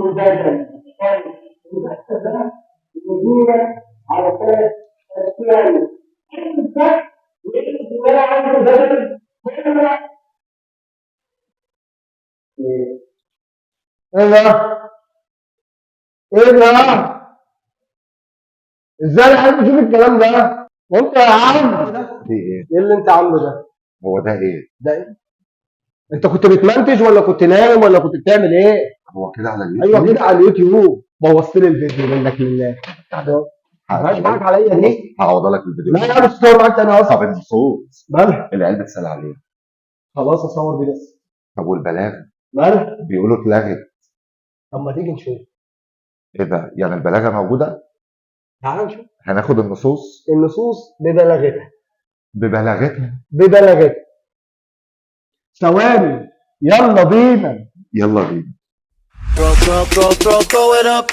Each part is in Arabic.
والبدن المؤسسة ده موجودة على ثلاث أشكال. الفتح والانتماء عنده بدل ايه ده؟ ايه ده؟ ازاي حد يشوف الكلام ده؟ وانت يا عم في ايه؟ ايه اللي انت عامله ده؟ هو ده ايه؟ ده ايه؟ انت كنت بتمنتج ولا كنت نايم ولا كنت بتعمل ايه؟ هو كده على ايوه اليوتيوب؟ كده على اليوتيوب بوظت لي الفيديو منك لله. ما فيهاش معاك عليا دي؟ هعوض لك الفيديو. لا يا مش صور معاك انا طب اصلا. النصوص مالها؟ العيال بتسال عليه. خلاص اصور دي بس. طب والبلاغ مالها؟ بيقولوا اتلغت. طب ما تيجي نشوف. ايه ده؟ يعني البلاغه موجوده؟ تعال نشوف. هناخد النصوص النصوص ببلاغتها. ببلاغتها. ببلاغتها. ثواني. يلا بينا. يلا بينا. Throw it up.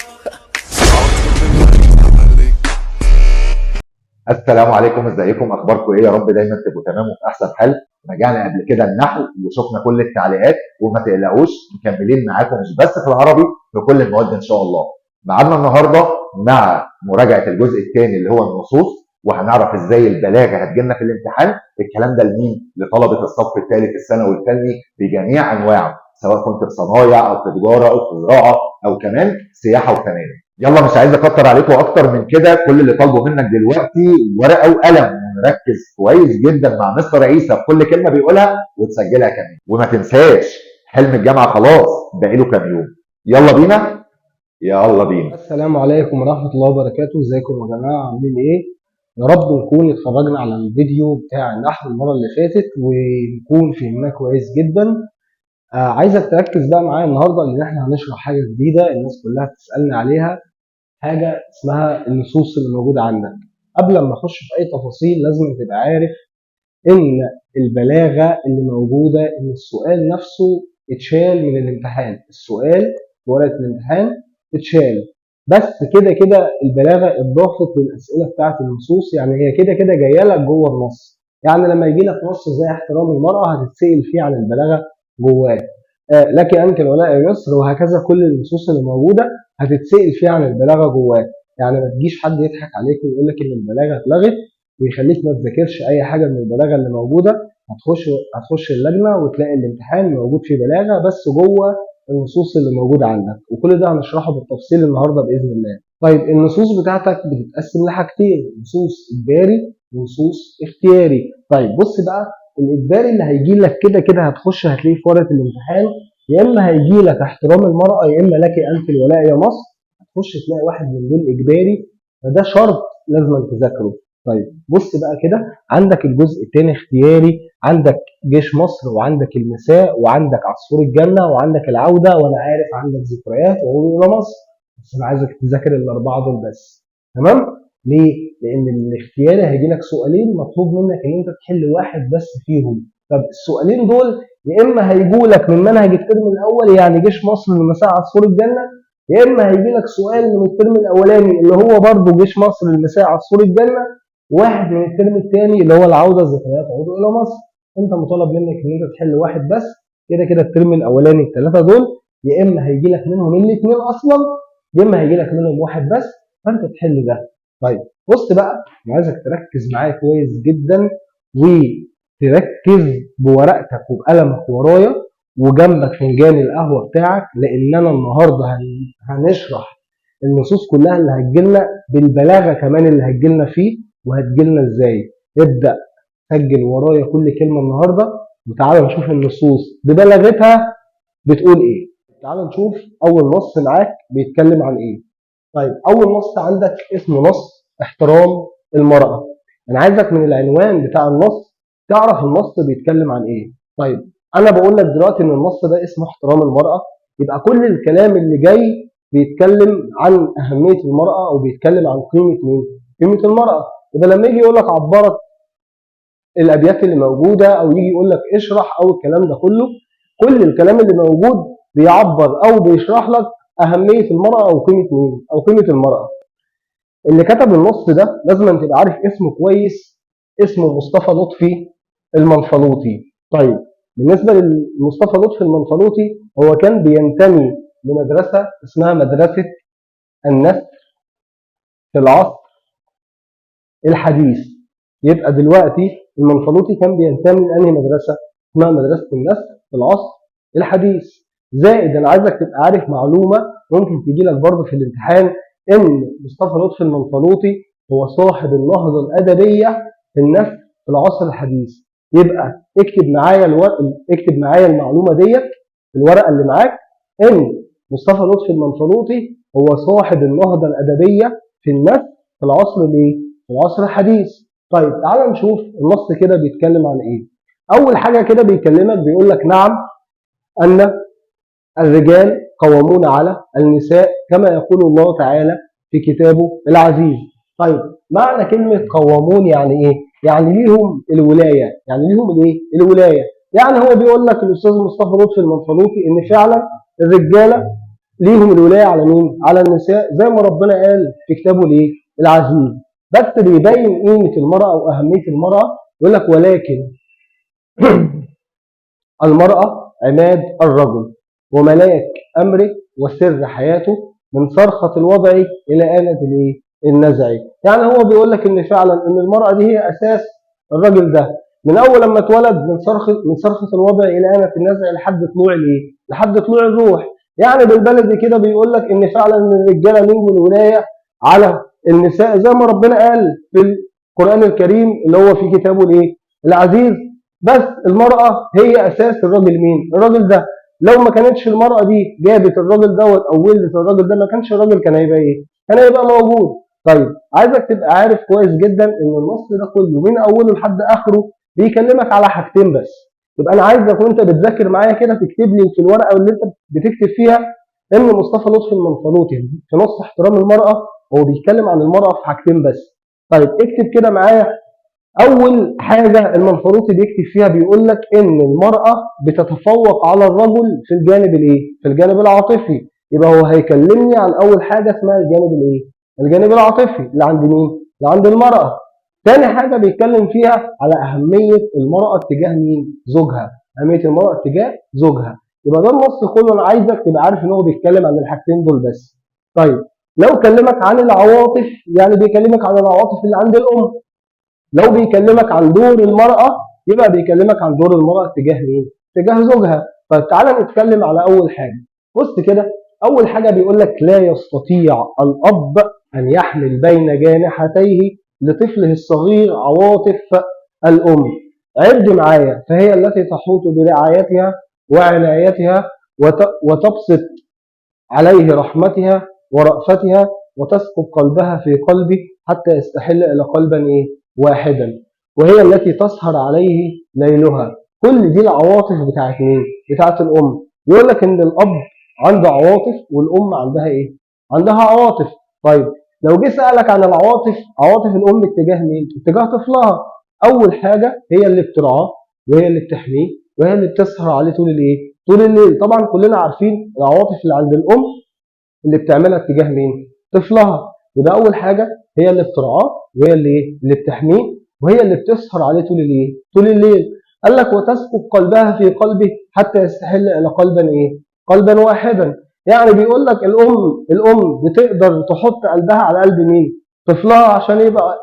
السلام عليكم، ازيكم؟ اخباركم ايه؟ يا رب دايما تبقوا تمام وفي احسن حال. رجعنا قبل كده النحو وشفنا كل التعليقات، وما تقلقوش مكملين معاكم مش بس في العربي، في كل المواد ان شاء الله. ميعادنا النهارده مع مراجعه الجزء الثاني اللي هو النصوص، وهنعرف ازاي البلاغه هتجيلنا في الامتحان. الكلام ده لمين؟ لطلبه الصف الثالث الثانوي الفني بجميع انواعه، سواء كنت في صنايع او في تجاره او في زراعه او كمان سياحه وفنادق. يلا مش عايز اكتر عليكم اكتر من كده، كل اللي طالبه منك دلوقتي ورقه وقلم، ونركز كويس جدا مع مستر عيسى في كل كلمه بيقولها وتسجلها كمان. وما تنساش حلم الجامعه خلاص باقي له كام يوم. يلا بينا. يلا بينا. السلام عليكم ورحمة الله وبركاته. ازيكم يا جماعة؟ عاملين ايه؟ يا رب نكون اتفرجنا على الفيديو بتاع النحو المرة اللي فاتت ونكون فهمناه كويس جدا. عايزك تركز بقى معايا النهارده لان احنا هنشرح حاجة جديدة الناس كلها بتسألني عليها، حاجة اسمها النصوص اللي موجودة عندك. قبل ما اخش في اي تفاصيل لازم تبقى عارف ان البلاغة اللي موجودة ان السؤال نفسه اتشال من الامتحان. السؤال في ورقة الامتحان اتشال، بس كده كده البلاغة اتضافت للأسئلة بتاعة النصوص، يعني هي كده كده جاية لك جوه النص. يعني لما يجي لك نص زي احترام المرأة هتتسأل فيه عن البلاغة جواه. لك أنت الولاء يا مصر، وهكذا كل النصوص اللي موجودة هتتسأل فيها عن البلاغة جواه. يعني ما تجيش حد يضحك عليك ويقول لك إن البلاغة اتلغت ويخليك ما تذاكرش أي حاجة من البلاغة اللي موجودة. هتخش اللجنة وتلاقي الامتحان موجود فيه بلاغة بس جوه النصوص اللي موجودة عندك، وكل ده هنشرحه بالتفصيل النهارده بإذن الله. طيب النصوص بتاعتك بتتقسم لحاجتين، نصوص إجباري ونصوص اختياري. طيب بص بقى، الإجباري اللي هيجي لك كده كده هتخش هتلاقيه في ورقة الامتحان، يا إما هيجي لك احترام المرأة يا إما لك أنت الولاء يا مصر. هتخش تلاقي واحد من دول إجباري، فده شرط لازم تذاكره. طيب بص بقى كده، عندك الجزء الثاني اختياري، عندك جيش مصر وعندك المساء وعندك عصفور الجنة وعندك العودة وأنا عارف عندك ذكريات وعودة إلى مصر. بس أنا عايزك تذاكر الأربعة دول بس. تمام؟ ليه؟ لأن الاختياري هيجي لك سؤالين مطلوب منك إن أنت تحل واحد بس فيهم. طب السؤالين دول يا إما هيجوا لك من منهج الترم الأول يعني جيش مصر المساء عصفور الجنة، يا إما هيجي لك سؤال من الترم الأولاني اللي هو برضه جيش مصر المساء عصفور الجنة، واحد من الترم الثاني اللي هو العوده ذكريات عودوا الى مصر. انت مطالب منك ان انت تحل واحد بس. كده كده الترم الاولاني الثلاثه دول يا اما هيجي لك منهم الاثنين اصلا يا اما هيجي لك منهم واحد بس، فانت تحل ده. طيب بص بقى، انا عايزك تركز معايا كويس جدا وتركز بورقتك وبقلمك ورايا وجنبك فنجان القهوه بتاعك، لان انا النهارده هنشرح النصوص كلها اللي هتجيلنا بالبلاغه كمان اللي هتجيلنا فيه وهتجيلنا ازاي. ابدأ سجل ورايا كل كلمة النهاردة وتعالى نشوف النصوص ببلاغتها بتقول ايه. تعالى نشوف اول نص معاك بيتكلم عن ايه. طيب اول نص عندك اسمه نص احترام المرأة. انا عايزك من العنوان بتاع النص تعرف النص بيتكلم عن ايه. طيب انا بقول لك دلوقتي ان النص ده اسمه احترام المرأة، يبقى كل الكلام اللي جاي بيتكلم عن اهمية المرأة او بيتكلم عن قيمة مين؟ قيمة المرأة. يبقى لما يجي يقول لك عبرت الابيات اللي موجوده او يجي يقول لك اشرح او الكلام ده كله، كل الكلام اللي موجود بيعبر او بيشرح لك اهميه المراه او قيمه مين او قيمه المراه. اللي كتب النص ده لازم تبقى عارف اسمه كويس، اسمه مصطفى لطفي المنفلوطي. طيب بالنسبه لمصطفى لطفي المنفلوطي هو كان بينتمي لمدرسة اسمها مدرسة النسل في العصر الحديث. يبقى دلوقتي المنفلوطي كان بينتمي لأنهي مدرسة؟ اسمها مدرسة النسل في العصر الحديث. زائد أنا عايزك تبقى عارف معلومة ممكن تجي لك برضه في الامتحان، إن مصطفى لطفي المنفلوطي هو صاحب النهضة الأدبية في النسل في العصر الحديث. يبقى اكتب معايا المعلومة ديت في الورقة اللي معاك، إن مصطفى لطفي المنفلوطي هو صاحب النهضة الأدبية في النسل في العصر الايه؟ في العصر الحديث. طيب تعال نشوف النص كده بيتكلم عن ايه. اول حاجه كده بيكلمك بيقول لك نعم ان الرجال قوامون على النساء كما يقول الله تعالى في كتابه العزيز. طيب معنى كلمه قوامون يعني ايه؟ يعني ليهم الولايه. يعني ليهم الايه؟ الولايه. يعني هو بيقول لك الاستاذ مصطفى لطفي المنفلوطي ان فعلا الرجاله ليهم الولايه على مين؟ على النساء، زي ما ربنا قال في كتابه الايه؟ العزيز. بس بيبين قيمه المراه او اهميه المراه، يقول لك ولكن المراه عماد الرجل وملاك امره وسر حياته من صرخه الوضع الى آلة الايه؟ النزع. يعني هو بيقول لك ان فعلا ان المراه دي هي اساس الرجل ده، من اول لما اتولد من صرخه الوضع الى آلة النزع لحد طلوع الايه؟ لحد طلوع الروح. يعني بالبلدي كده بيقول لك ان فعلا ان الرجاله ليهم الولايه على النساء، زي ما ربنا قال في القران الكريم اللي هو في كتابه الايه؟ العزيز. بس المراه هي اساس الراجل. مين الراجل ده؟ لو ما كانتش المراه دي جابت الراجل دوت او ولدت الراجل ده، ما كانش الراجل كان هيبقى ايه؟ كان هيبقى موجود. طيب عايزك تبقى عارف كويس جدا ان النص ده كله من اوله لحد اخره بيكلمك على حاجتين بس. يبقى انا عايزك وانت بتذاكر معايا كده تكتب لي في الورقه اللي انت بتكتب فيها ان مصطفى لطفي المنفلوطي في نص احترام المراه هو بيتكلم عن المراه في حاجتين بس. طيب اكتب كده معايا. اول حاجه المنفلوطي بيكتب فيها بيقول لك ان المراه بتتفوق على الرجل في الجانب الايه؟ في الجانب العاطفي. يبقى هو هيكلمني عن اول حاجه اسمها الجانب الايه؟ الجانب العاطفي اللي عند مين؟ اللي عند المراه. تاني حاجه بيتكلم فيها على اهميه المراه اتجاه مين؟ زوجها. اهميه المراه اتجاه زوجها. يبقى ده النص كله. انا عايزك تبقى عارف ان هو بيتكلم عن الحاجتين دول بس. طيب لو كلمك عن العواطف يعني بيكلمك عن العواطف اللي عند الام. لو بيكلمك عن دور المرأة يبقى بيكلمك عن دور المرأة تجاه مين؟ تجاه زوجها. طيب تعالى نتكلم على أول حاجة. بص كده، أول حاجة بيقول لك لا يستطيع الأب أن يحمل بين جانحتيه لطفله الصغير عواطف الأم. عد معايا. فهي التي تحوط برعايتها وعنايتها وتبسط عليه رحمتها ورأفتها وتسكب قلبها في قلبه حتى يستحل إلى قلبا إيه؟ واحدا، وهي التي تسهر عليه ليلها. كل دي العواطف بتاعت مين؟ بتاعت الأم. يقول لك إن الأب عنده عواطف والأم عندها إيه؟ عندها عواطف. طيب لو جه سألك عن العواطف، عواطف الأم اتجاه مين؟ اتجاه طفلها. أول حاجة هي اللي بترعاه وهي اللي بتحميه وهي اللي بتسهر عليه طول الإيه؟ طول الليل. طبعا كلنا عارفين العواطف اللي عند الأم اللي بتعملها اتجاه مين؟ طفلها. يبقى اول حاجه هي اللي بترعاه وهي اللي ايه؟ اللي بتحميه وهي اللي بتسهر عليه طول الايه؟ طول الليل. قال لك وتسكب قلبها في قلبه حتى يستحل الى قلبا ايه؟ قلبا واحدا. يعني بيقول لك الام بتقدر تحط قلبها على قلب مين؟ طفلها، عشان يبقى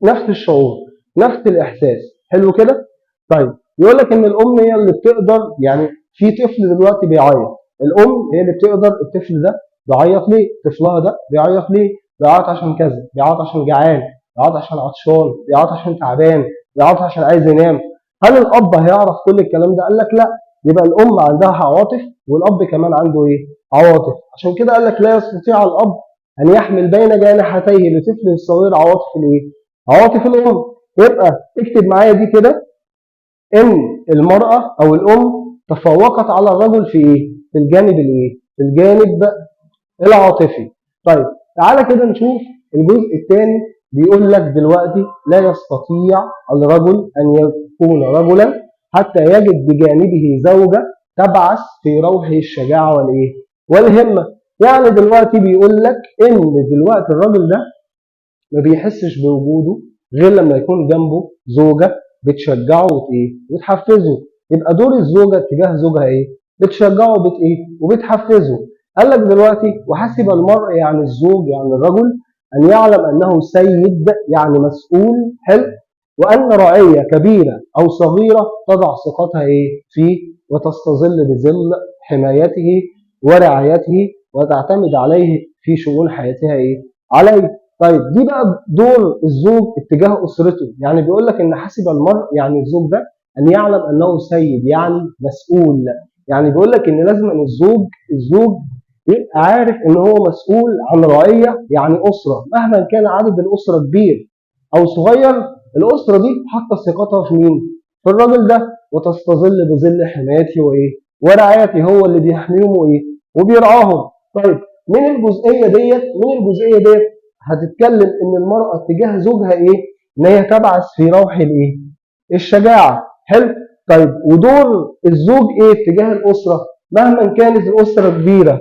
نفس الشعور نفس الاحساس. حلو كده؟ طيب يقول لك ان الام هي اللي بتقدر، يعني في طفل دلوقتي بيعيط، الام هي اللي بتقدر الطفل ده بيعيط ليه؟ طفلها ده بيعيط ليه؟ بيعيط عشان كذا، بيعيط عشان جعان، بيعيط عشان عطشان، بيعيط عشان تعبان، بيعيط عشان عايز ينام. هل الاب هيعرف كل الكلام ده؟ قال لك لا. يبقى الام عندها عواطف والاب كمان عنده ايه؟ عواطف. عشان كده قال لك لا يستطيع الاب ان يحمل بين جانحتيه لطفله الصغير عواطف الايه؟ عواطف الام. يبقى اكتب معايا دي كده، ان المراه او الام تفوقت على الرجل في ايه؟ في الجانب الايه؟ في الجانب العاطفي. طيب تعالى كده نشوف الجزء الثاني. بيقول لك دلوقتي لا يستطيع الرجل ان يكون رجلا حتى يجد بجانبه زوجه تبعث في روحه الشجاعه والايه؟ والهمه. يعني دلوقتي بيقول لك ان دلوقتي الراجل ده ما بيحسش بوجوده غير لما يكون جنبه زوجه بتشجعه وتحفزه. يبقى دور الزوجه تجاه زوجها ايه؟ بتشجعه وبتحفزه. قال لك دلوقتي وحسب المرء يعني الزوج يعني الرجل ان يعلم انه سيد يعني مسؤول، حلو، وان رعيه كبيره او صغيره تضع ثقتها فيه وتستظل بظل حمايته ورعايته وتعتمد عليه في شؤون حياتها عليه. طيب دي بقى دور الزوج اتجاه اسرته. يعني بيقول لك ان حسب المرء يعني الزوج ده ان يعلم انه سيد يعني مسؤول. يعني بيقول لك ان لازم ان الزوج يبقى عارف ان هو مسؤول عن رعيه يعني اسره، مهما كان عدد الاسره كبير او صغير، الاسره دي حاطه ثقتها في مين؟ في الراجل ده، وتستظل بظل حمايته ورعايته، هو اللي بيحميهم وبيرعاهم. طيب من الجزئيه ديت هتتكلم ان المراه تجاه زوجها ان هي تبعث في روح الشجاعه، حلو. طيب ودور الزوج تجاه الاسره، مهما كانت الاسره كبيره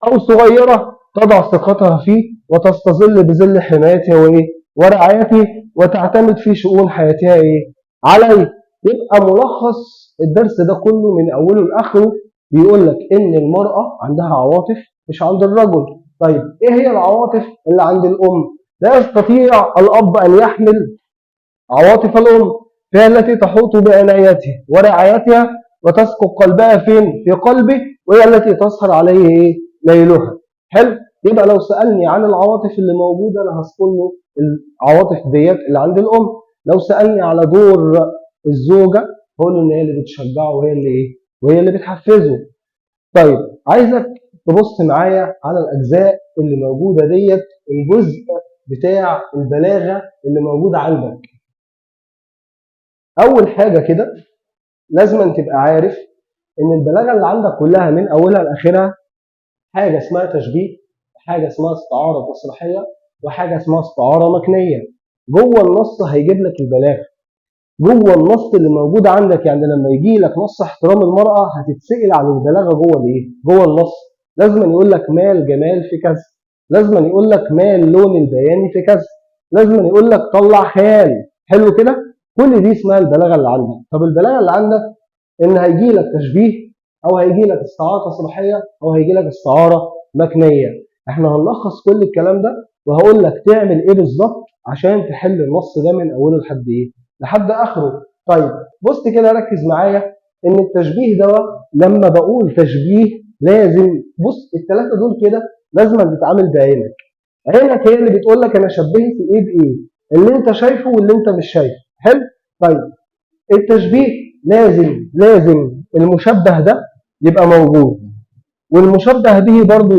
او صغيره تضع ثقتها فيه وتستظل بظل حمايته ورعايته وتعتمد في شؤون حياتها عليه. يبقى ملخص الدرس ده كله من اوله لاخره بيقول لك ان المراه عندها عواطف مش عند الرجل. طيب ايه هي العواطف اللي عند الام؟ لا يستطيع الاب ان يحمل عواطف الام، فهي التي تحوط بعنايته ورعايتها وتسكب قلبها فين؟ في قلبه، وهي التي تسهر عليه ليلها. حلو؟ يبقى لو سالني عن العواطف اللي موجوده انا هذكر له العواطف ديت اللي عند الام. لو سالني على دور الزوجه هقول له ان هي اللي بتشجعه وهي اللي بتحفزه. طيب عايزك تبص معايا على الاجزاء اللي موجوده ديت، الجزء بتاع البلاغه اللي موجود عندك. اول حاجه كده لازم أن تبقى عارف ان البلاغه اللي عندك كلها من اولها لاخرها حاجه اسمها تشبيه، وحاجه اسمها استعاره تصريحيه، وحاجه اسمها استعاره مكنيه. جوه النص هيجيب لك البلاغه، جوه النص اللي موجود عندك. يعني لما يجي لك نص احترام المراه هتتسال عن البلاغه جوه النص. لازم يقول لك ما الجمال في كذا، لازم يقول لك ما اللون البياني في كذا، لازم يقول لك طلع خيال، حلو كده. كل دي اسمها البلاغه اللي عندك. طب البلاغه اللي عندك ان هيجي لك تشبيه او هيجي لك استعاره تصريحيه او هيجي لك استعاره مكنيه. احنا هنلخص كل الكلام ده وهقول لك تعمل ايه بالظبط عشان تحل النص ده من اوله لحد اخره. طيب بص كده ركز معايا ان التشبيه ده لما بقول تشبيه لازم بص الثلاثه دول كده لازم تتعامل بعينك. عينك هي اللي بتقول لك انا شبهت ايه بايه، اللي انت شايفه واللي انت مش شايفه، حلو. طيب التشبيه لازم المشبه ده يبقى موجود، والمشبه به برضه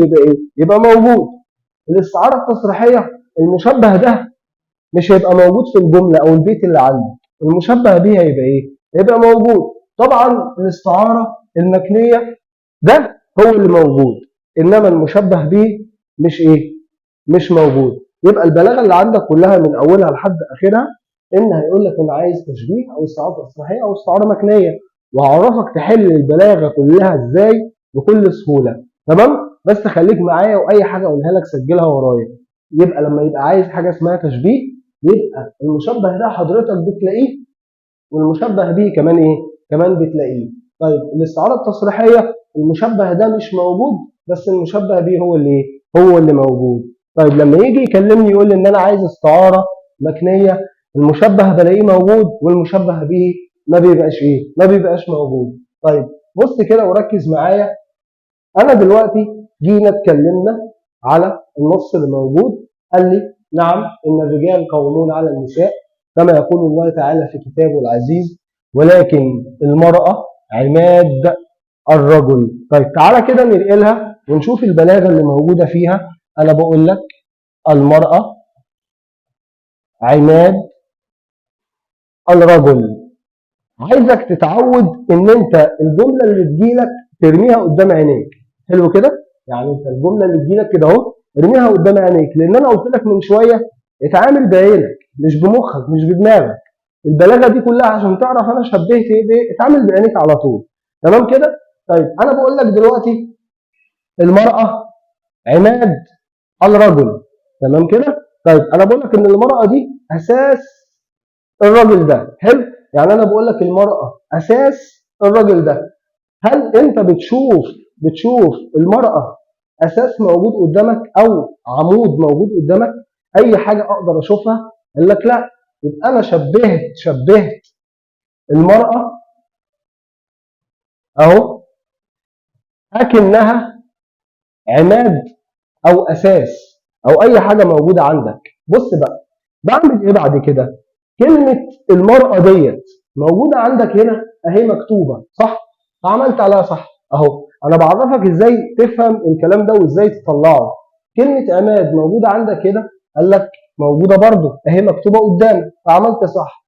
يبقى موجود. الاستعاره التصريحيه المشبه ده مش هيبقى موجود في الجمله او البيت اللي عندك، المشبه به هيبقى موجود. طبعا الاستعاره المكنيه ده هو اللي موجود، انما المشبه به مش موجود. يبقى البلاغه اللي عندك كلها من اولها لحد اخرها ان هيقول لك انا عايز تشبيه او استعاره تصريحيه او استعاره مكنيه، وهعرفك تحل البلاغه كلها ازاي بكل سهوله. تمام؟ بس خليك معايا واي حاجه اقولها لك سجلها ورايا. يبقى لما يبقى عايز حاجه اسمها تشبيه يبقى المشبه ده حضرتك بتلاقيه، والمشبه به كمان بتلاقيه. طيب الاستعاره التصريحيه المشبه ده مش موجود بس المشبه به هو اللي موجود. طيب لما يجي يكلمني يقول لي ان انا عايز استعاره مكنيه، المشبه بلاقيه موجود والمشبه به ما بيبقاش موجود. طيب بص كده وركز معايا. انا دلوقتي جينا اتكلمنا على النص اللي موجود، قال لي نعم ان الرجال قوامون على النساء كما يقول الله تعالى في كتابه العزيز، ولكن المرأة عماد الرجل. طيب تعالى كده ننقلها ونشوف البلاغة اللي موجودة فيها. انا بقول لك المرأة عماد الرجل. عايزك تتعود ان انت الجمله اللي تجيلك ترميها قدام عينيك، حلو كده. يعني انت الجمله اللي تجيلك كده اهو ارميها قدام عينيك، لان انا قلت لك من شويه اتعامل بعينك مش بمخك مش بدماغك. البلاغه دي كلها عشان تعرف انا شبهت ايه بايه اتعامل بعينيك على طول. تمام كده. طيب انا بقول لك دلوقتي المراه عماد الرجل، تمام كده. طيب انا بقول لك ان المراه دي اساس الراجل ده، حلو. يعني انا بقول لك المراه اساس الراجل ده. هل انت بتشوف المرأة اساس موجود قدامك او عمود موجود قدامك؟ اي حاجة اقدر اشوفها؟ قال لك لا. يبقى انا شبهت المرأة اهو اكنها عماد او اساس او اي حاجة موجودة عندك. بص بقى بعمل ايه بعد كده؟ كلمة المرأة ديت موجودة عندك هنا اهي مكتوبة صح؟ عملت عليها صح اهو. انا بعرفك ازاي تفهم الكلام ده وازاي تطلعه. كلمة عماد موجودة عندك هنا، قال لك موجودة برضو اهي مكتوبة قدامك فعملت صح.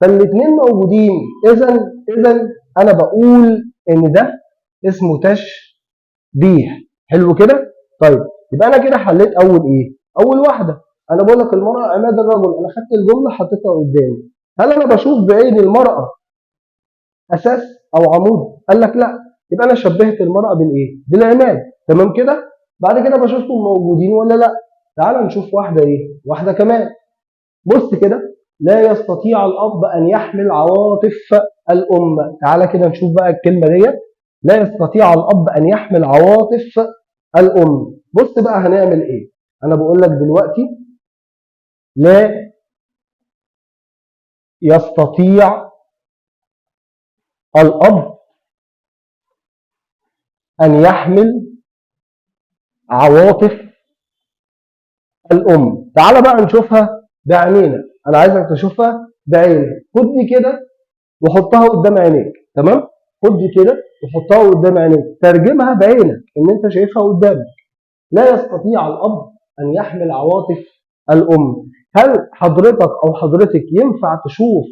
فالاثنين موجودين. اذا انا بقول ان ده اسمه تشبيه. حلو كده؟ طيب يبقى انا كده حليت اول ايه؟ اول واحدة. انا بقول لك المرأة عماد الرجل، انا خدت الجملة حطيتها قدامي. هل انا بشوف بعين المرأة اساس او عمود؟ قال لك لا. يبقى انا شبهت المرأة بالايه؟ بالعماد. تمام كده؟ بعد كده بشوفهم موجودين ولا لا. تعال نشوف واحدة ايه؟ واحدة كمان. بص كده، لا يستطيع الاب ان يحمل عواطف الام. تعال كده نشوف بقى الكلمة ديت. لا يستطيع الاب ان يحمل عواطف الام. بص بقى هنعمل ايه؟ انا بقول لك دلوقتي لا يستطيع الاب ان يحمل عواطف الام. تعال بقى نشوفها بعينينا. انا عايزك تشوفها بعينك. خد دي كده وحطها قدام عينيك. تمام؟ خد دي كده وحطها قدام عينيك. ترجمها بعينك ان انت شايفها قدامك. لا يستطيع الاب ان يحمل عواطف الام. هل حضرتك او حضرتك ينفع تشوف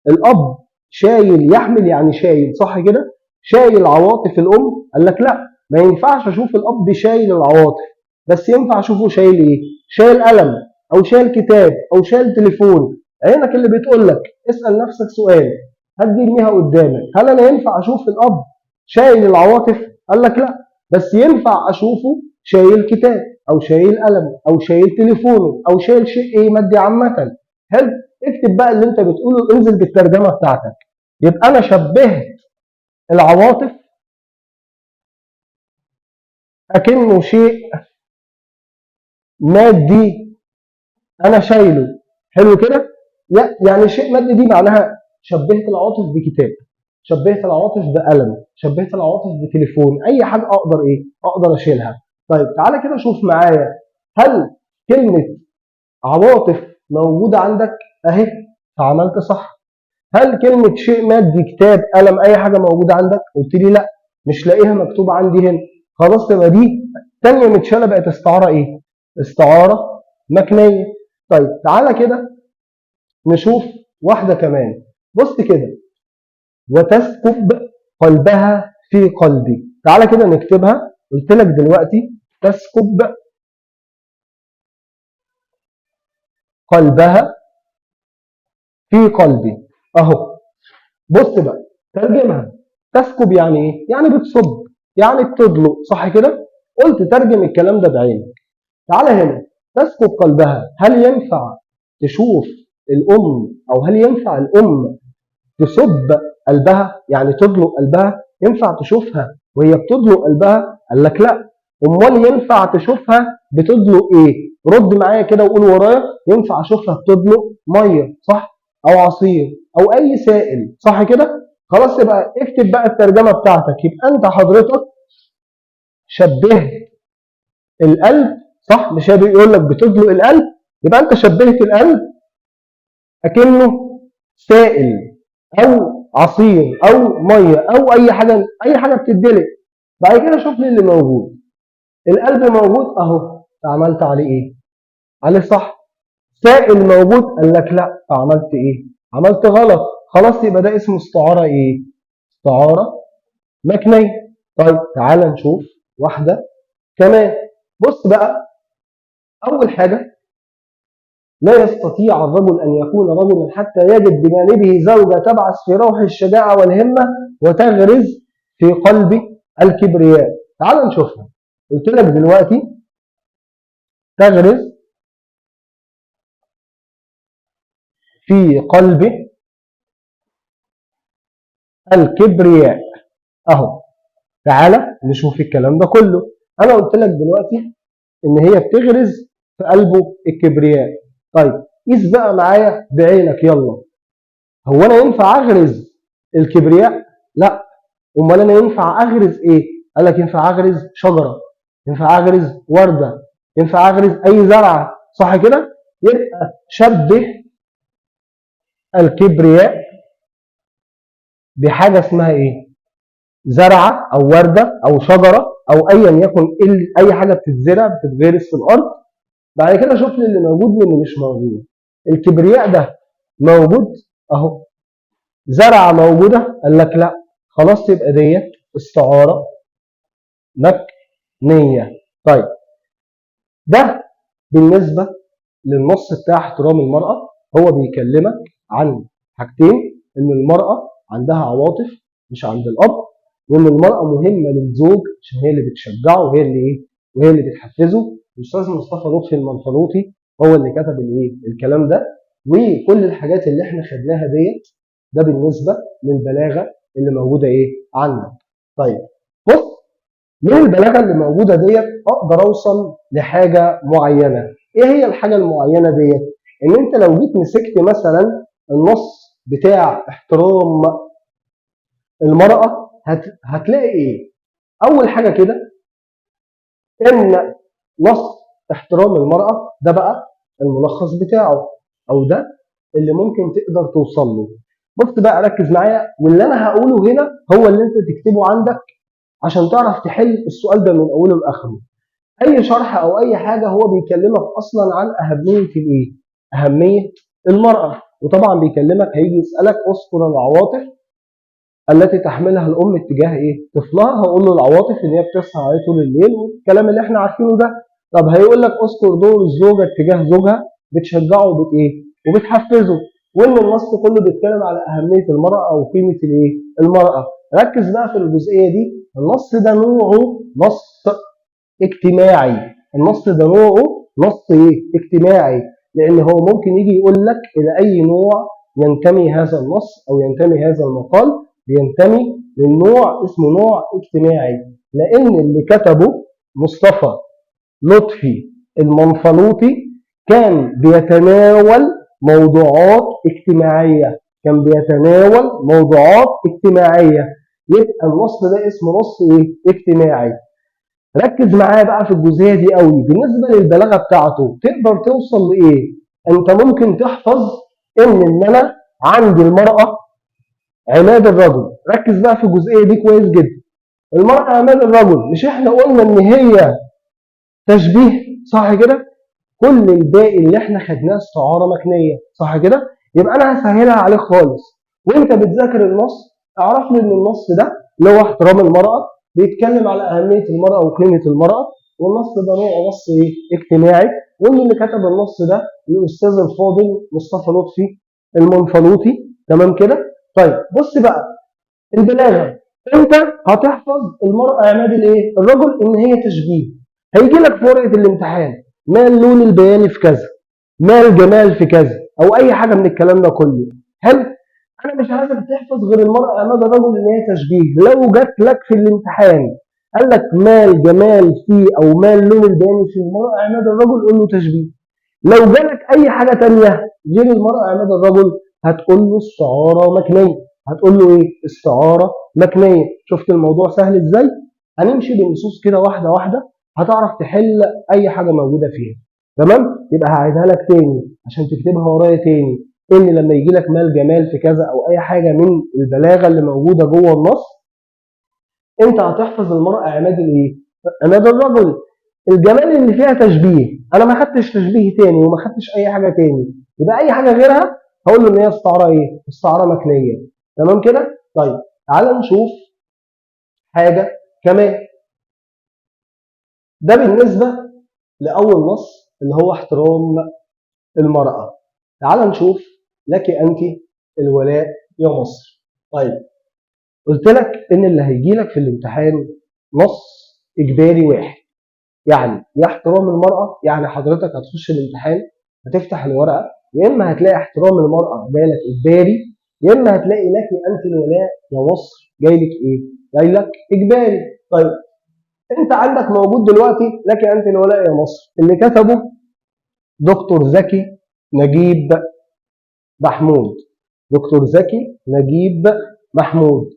الاب شايل؟ يحمل يعني شايل صح كده؟ شايل عواطف الام؟ قال لك لا، ما ينفعش اشوف الاب شايل العواطف. بس ينفع اشوفه شايل ايه؟ شايل قلم او شايل كتاب او شايل تليفون. عينك اللي بتقول لك. اسال نفسك سؤال، هل دي ارميها قدامك، هل انا ينفع اشوف الاب شايل العواطف؟ قال لك لا، بس ينفع اشوفه شايل كتاب او شايل قلم او شايل تليفونه او شايل شيء ايه مادي عامه. حلو. اكتب بقى اللي انت بتقوله، انزل بالترجمه بتاعتك. يبقى انا شبهت العواطف اكنه شيء مادي انا شايله. حلو كده؟ يعني شيء مادي دي معناها شبهت العواطف بكتاب، شبهت العواطف بقلم، شبهت العواطف بتليفون، اي حاجه اقدر ايه؟ اقدر اشيلها. طيب تعالى كده شوف معايا. هل كلمه عواطف موجوده عندك اهي؟ فعملت صح. هل كلمة شيء مادي كتاب قلم أي حاجة موجودة عندك؟ قلت لي لا، مش لاقيها مكتوبة عندي هنا. خلاص تبقى دي تانية متشالة بقت استعارة إيه؟ استعارة مكنية. طيب تعالى كده نشوف واحدة كمان. بص كده، وتسكب قلبها في قلبي. تعالى كده نكتبها. قلت لك دلوقتي تسكب قلبها في قلبي أهو. بص بقى ترجمها. تسكب يعني ايه؟ يعني بتصب، يعني بتدلق صح كده؟ قلت ترجم الكلام ده بعينك. تعالى هنا. تسكب قلبها، هل ينفع تشوف الام او هل ينفع الام تصب قلبها يعني تدلق قلبها؟ ينفع تشوفها وهي بتدلق قلبها؟ قال لك لا. امال ينفع تشوفها بتدلق ايه؟ رد معايا كده وقول ورايا. ينفع اشوفها بتدلق ميه صح؟ او عصير او اي سائل صح كده؟ خلاص يبقى اكتب بقى الترجمه بتاعتك. يبقى انت حضرتك شبهت القلب صح؟ مش هي بيقول لك بتدلق القلب؟ يبقى انت شبهت القلب اكنه سائل او عصير او ميه او اي حاجه بتدلق. بعد كده شوف لي اللي موجود. القلب موجود اهو، فعملت عليه ايه؟ عليه صح. سائل موجود؟ قال لك لا، فعملت ايه؟ عملت غلط. خلاص يبقى ده اسمه استعاره ايه؟ استعاره مكنيه. طيب تعال نشوف واحده كمان. بص بقى، اول حاجه لا يستطيع الرجل أن يكون رجلا حتى يجد بجانبه زوجة تبعث في روح الشجاعة والهمة وتغرز في قلب الكبرياء. تعال نشوفها. قلت لك دلوقتي تغرز في قلب الكبرياء أهو. تعالى نشوف الكلام ده كله. انا قلت لك دلوقتي ان هي بتغرز في قلبه الكبرياء. طيب قيس بقى معايا بعينك يلا، هو انا ينفع اغرز الكبرياء؟ لا. امال انا ينفع اغرز ايه؟ قال لك ينفع اغرز شجره، ينفع اغرز ورده، ينفع اغرز اي زرعه، صح كده؟ يبقى شبه الكبرياء بحاجه اسمها ايه؟ زرعه او ورده او شجره او ايا يكن، اي حاجه بتتزرع بتتغرس في الارض. بعد كده شوف لي اللي موجود من اللي مش موجود. الكبرياء ده موجود اهو، زرعه موجوده، قال لك لا، خلاص تبقى ديت استعاره مكنيه. طيب ده بالنسبه للنص بتاع احترام المراه. هو بيكلمك عن حاجتين: ان المراه عندها عواطف مش عند الاب، وان المراه مهمه للزوج عشان هي اللي بتشجعه وهي اللي ايه، وهي اللي بتحفزه. الاستاذ مصطفى لطفي المنفلوطي هو اللي كتب الايه الكلام ده. وكل الحاجات اللي احنا خدناها ديت ده بالنسبه للبلاغه اللي موجوده ايه عندك. طيب بص، من البلاغه اللي موجوده ديت اقدر اوصل لحاجه معينه. ايه هي الحاجه المعينه ديت؟ ان انت لو جيت مسكت مثلا النص بتاع احترام المراه هتلاقي ايه؟ اول حاجه كده ان نص احترام المراه ده بقى الملخص بتاعه، او ده اللي ممكن تقدر توصل له. بص بقى ركز معايا، واللي انا هقوله هنا هو اللي انت تكتبه عندك عشان تعرف تحل السؤال ده من اوله لاخره. اي شرح او اي حاجه هو بيكلمك اصلا عن اهميه الايه؟ اهميه المراه. وطبعا بيكلمك هيجي يسالك اذكر العواطف التي تحملها الام اتجاه ايه؟ طفلها. هقول له العواطف اللي هي بتسهر عليه طول الليل والكلام اللي احنا عارفينه ده. طب هيقول لك اذكر دور الزوجه اتجاه زوجها، بتشجعه وبت ايه؟ وبتحفزه. وان النص كله بيتكلم على اهميه المراه او قيمه الايه؟ المراه. ركز بقى في الجزئيه دي. النص ده نوعه نص اجتماعي. النص ده نوعه نص ايه؟ اجتماعي. لان هو ممكن يجي يقول لك الى اي نوع ينتمي هذا النص او ينتمي هذا المقال. بينتمي للنوع اسمه نوع اجتماعي، لان اللي كتبه مصطفى لطفي المنفلوطي كان بيتناول موضوعات اجتماعيه، كان بيتناول موضوعات اجتماعيه. يبقى النص ده اسمه نص ايه؟ اجتماعي. ركز معايا بقى في الجزئيه دي قوي. بالنسبه للبلاغه بتاعته تقدر توصل لايه؟ انت ممكن تحفظ ان انا عندي المراه عماد الرجل. ركز بقى في الجزئيه دي كويس جدا. المراه عماد الرجل، مش احنا قلنا ان هي تشبيه، صح كده؟ كل الباقي اللي احنا خدناه استعاره مكنيه، صح كده؟ يبقى انا هسهلها عليك خالص. وانت بتذاكر النص اعرف لي ان النص ده اللي هو احترام المراه بيتكلم على اهميه المراه وقيمه المراه، والنص ده نوعه نص ايه؟ اجتماعي. وان اللي كتب النص ده الاستاذ الفاضل مصطفى لطفي المنفلوطي. تمام كده؟ طيب بص بقى البلاغه. انت هتحفظ المراه عماد الايه؟ الرجل ان هي تشبيه. هيجي لك في ورقه الامتحان ما اللون البياني في كذا، ما الجمال في كذا، او اي حاجه من الكلام ده كله. حلو. انا مش عايزك تحفظ غير المراه عماد الرجل ان هي تشبيه. لو جات لك في الامتحان قال لك ما الجمال في او ما اللون البياني في المراه عماد الرجل، قول له تشبيه. لو جالك اي حاجه تانية غير المراه عماد الرجل هتقول له استعاره مكنيه. هتقول له ايه؟ استعاره مكنيه. شفت الموضوع سهل ازاي؟ هنمشي بالنصوص كده واحده واحده هتعرف تحل اي حاجه موجوده فيها. تمام؟ يبقى هعيدها لك تاني عشان تكتبها ورايا تاني. ان لما يجي لك مال جمال في كذا او اي حاجه من البلاغه اللي موجوده جوه النص، انت هتحفظ المراه عماد الايه؟ عماد الرجل. الجمال اللي فيها تشبيه، انا ما خدتش تشبيه تاني وما خدتش اي حاجه تاني، يبقى اي حاجه غيرها هقول له ان هي استعاره ايه؟ استعاره مكنيه. تمام كده؟ طيب تعال نشوف حاجه كمان. ده بالنسبه لاول نص اللي هو احترام المراه. تعال نشوف لك انت الولاء يا مصر. طيب قلت لك ان اللي هيجي لك في الامتحان نص اجباري واحد. يعني يا احترام المرأة، يعني حضرتك هتخش الامتحان هتفتح الورقة يا إما هتلاقي احترام المرأة جايلك إجباري، يا إما هتلاقي لك أنت الولاء يا مصر جاي لك ايه؟ جاي لك اجباري. طيب انت عندك موجود دلوقتي لك انت الولاء يا مصر اللي كتبه دكتور زكي نجيب محمود. دكتور زكي نجيب محمود.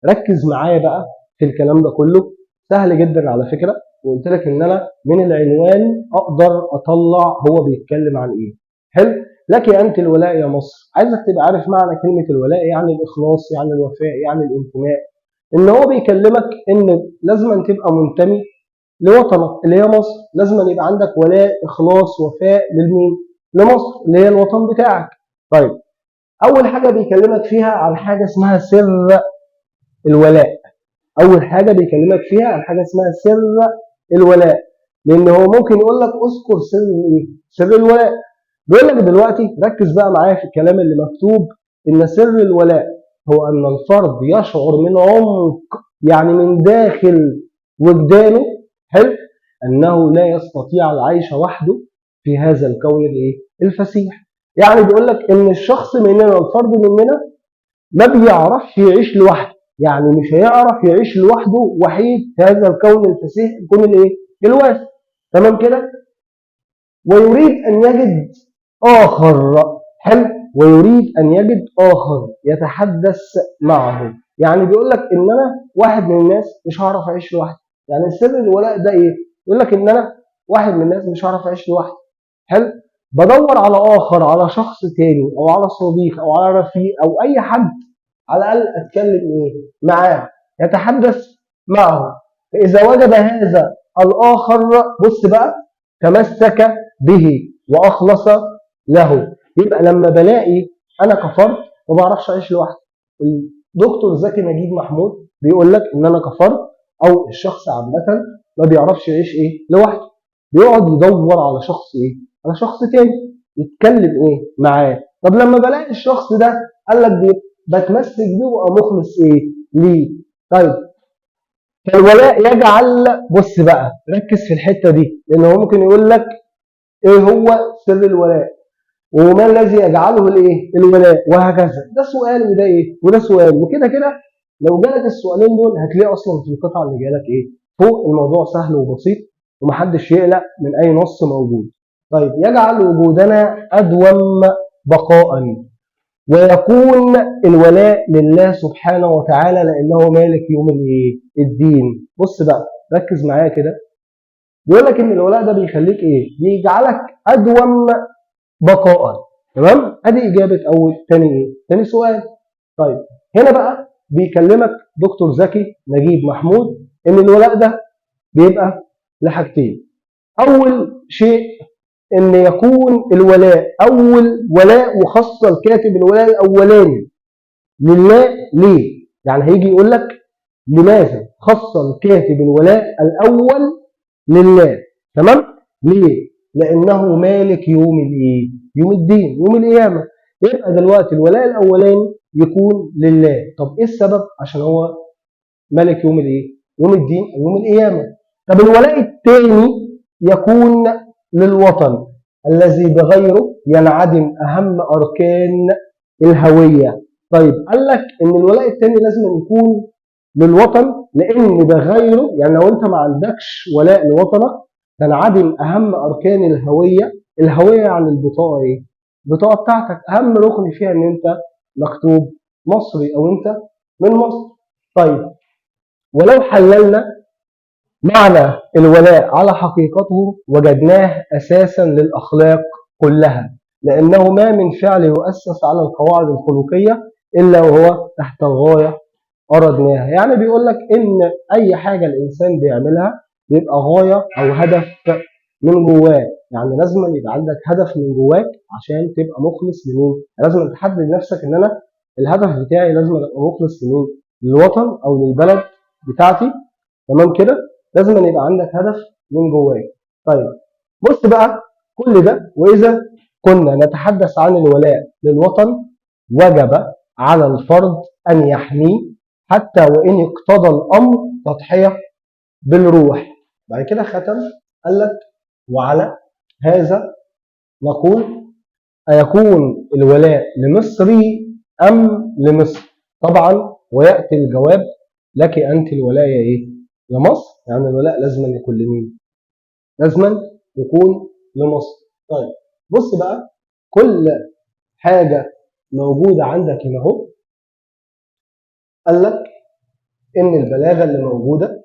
ركز معايا بقى في الكلام ده كله، سهل جدا على فكره، وقلت لك ان انا من العنوان اقدر اطلع هو بيتكلم عن ايه. حلو. لك انت الولاء يا مصر، عايزك تبقى عارف معنى كلمه الولاء، يعني الاخلاص، يعني الوفاء، يعني الانتماء. ان هو بيكلمك ان لازم تبقى منتمي لوطنك اللي هي مصر، لازم يبقى عندك ولاء، اخلاص، وفاء لمين؟ لمصر اللي هي الوطن بتاعك. طيب اول حاجه بيكلمك فيها عن حاجه اسمها سر الولاء. اول حاجه بيكلمك فيها عن حاجه اسمها سر الولاء، لان هو ممكن يقول لك اذكر سر ايه؟ سر الولاء. بيقول لك دلوقتي ركز بقى معايا في الكلام اللي مكتوب، ان سر الولاء هو ان الفرد يشعر من عمق، يعني من داخل وجدانه، حلو، انه لا يستطيع العيش وحده في هذا الكون الايه؟ الفسيح. يعني بيقول لك ان الشخص مننا، الفرد مننا، ما بيعرفش يعيش لوحده، يعني مش هيعرف يعيش لوحده وحيد في هذا الكون الفسيح، الكون الايه؟ الواسع. تمام كده؟ ويريد ان يجد اخر، حلو، ويريد ان يجد اخر يتحدث معه. يعني بيقول لك ان انا واحد من الناس مش هعرف اعيش لوحدي. يعني سر الولاء ده ايه؟ يقول لك ان انا واحد من الناس مش هعرف اعيش لوحدي. حلو. بدور على اخر، على شخص تاني، او على صديق، او على رفيق، او اي حد على الاقل اتكلم ايه؟ معاه، يتحدث معه. فاذا وجد هذا الاخر، بص بقى، تمسك به واخلص له. يبقى لما بلاقي انا كفرد ما بعرفش اعيش لوحدي، الدكتور زكي نجيب محمود بيقول لك ان انا كفرد، او الشخص عامه ما بيعرفش يعيش ايه؟ لوحده. بيقعد يدور على شخص ايه؟ على شخص تاني يتكلم ايه؟ معاه. طب لما بلاقي الشخص ده، قال لك بتمسك بيه وابقى مخلص ايه؟ ليه؟ طيب فالولاء يجعل، بص بقى ركز في الحته دي، لان هو ممكن يقول لك ايه هو سر الولاء؟ وما الذي يجعله الايه؟ الولاء، وهكذا. ده سؤال وده ايه؟ وده سؤال، وكده كده لو جالك السؤالين دول هتلاقي اصلا في القطعه اللي جالك ايه؟ فوق. الموضوع سهل وبسيط ومحدش يقلق من اي نص موجود. طيب يجعل وجودنا ادوم بقاء، ويكون الولاء لله سبحانه وتعالى لانه مالك يوم الايه؟ الدين. بص بقى ركز معايا كده، بيقول لك ان الولاء ده بيخليك ايه؟ بيجعلك ادوم بقاء. تمام؟ ادي اجابه اول. تاني ايه؟ تاني سؤال. طيب هنا بقى بيكلمك دكتور زكي نجيب محمود ان الولاء ده بيبقى لحاجتين. اول شيء ان يكون الولاء، اول ولاء، وخاصه الكاتب الولاء الاولاني لله. ليه؟ يعني هيجي يقول لك لماذا خص الكاتب الولاء الاول لله؟ تمام؟ ليه؟ لانه مالك يوم الايه؟ يوم الدين، يوم القيامه. يبقى دلوقتي الولاء الاولاني يكون لله. طب ايه السبب؟ عشان هو مالك يوم الايه؟ يوم الدين او يوم القيامه. طب الولاء الثاني يكون للوطن الذي بغيره ينعدم اهم اركان الهويه. طيب قال لك ان الولاء الثاني لازم يكون للوطن، لان بغيره، يعني لو انت ما عندكش ولاء لوطنك تنعدم اهم اركان الهويه. الهويه يعني البطاقه ايه؟ البطاقه بتاعتك، اهم ركن فيها ان انت مكتوب مصري او انت من مصر. طيب ولو حللنا معنى الولاء على حقيقته وجدناه اساسا للاخلاق كلها، لانه ما من فعل يؤسس على القواعد الخلقيه الا وهو تحت الغايه اردناها. يعني بيقول لك ان اي حاجه الانسان بيعملها بيبقى غايه او هدف من جواه. يعني لازم يبقى عندك هدف من جواك عشان تبقى مخلص لمين؟ لازم تحدد لنفسك ان انا الهدف بتاعي لازم ابقى مخلص لمين؟ للوطن او للبلد بتاعتي. تمام كده؟ لازم يبقى عندك هدف من جواك. طيب بص بقى، كل ده واذا كنا نتحدث عن الولاء للوطن وجب على الفرد ان يحميه حتى وان اقتضى الامر تضحيه بالروح. بعد كده ختم قال لك وعلى هذا نقول أيكون الولاء لمصري أم لمصر؟ طبعا ويأتي الجواب لك انت الولاء ايه؟ لمصر. يعني الولاء لازما يكون لمين؟ لازما يكون لمصر. طيب بص بقى، كل حاجه موجوده عندك هنا اهو، قال لك ان البلاغه اللي موجوده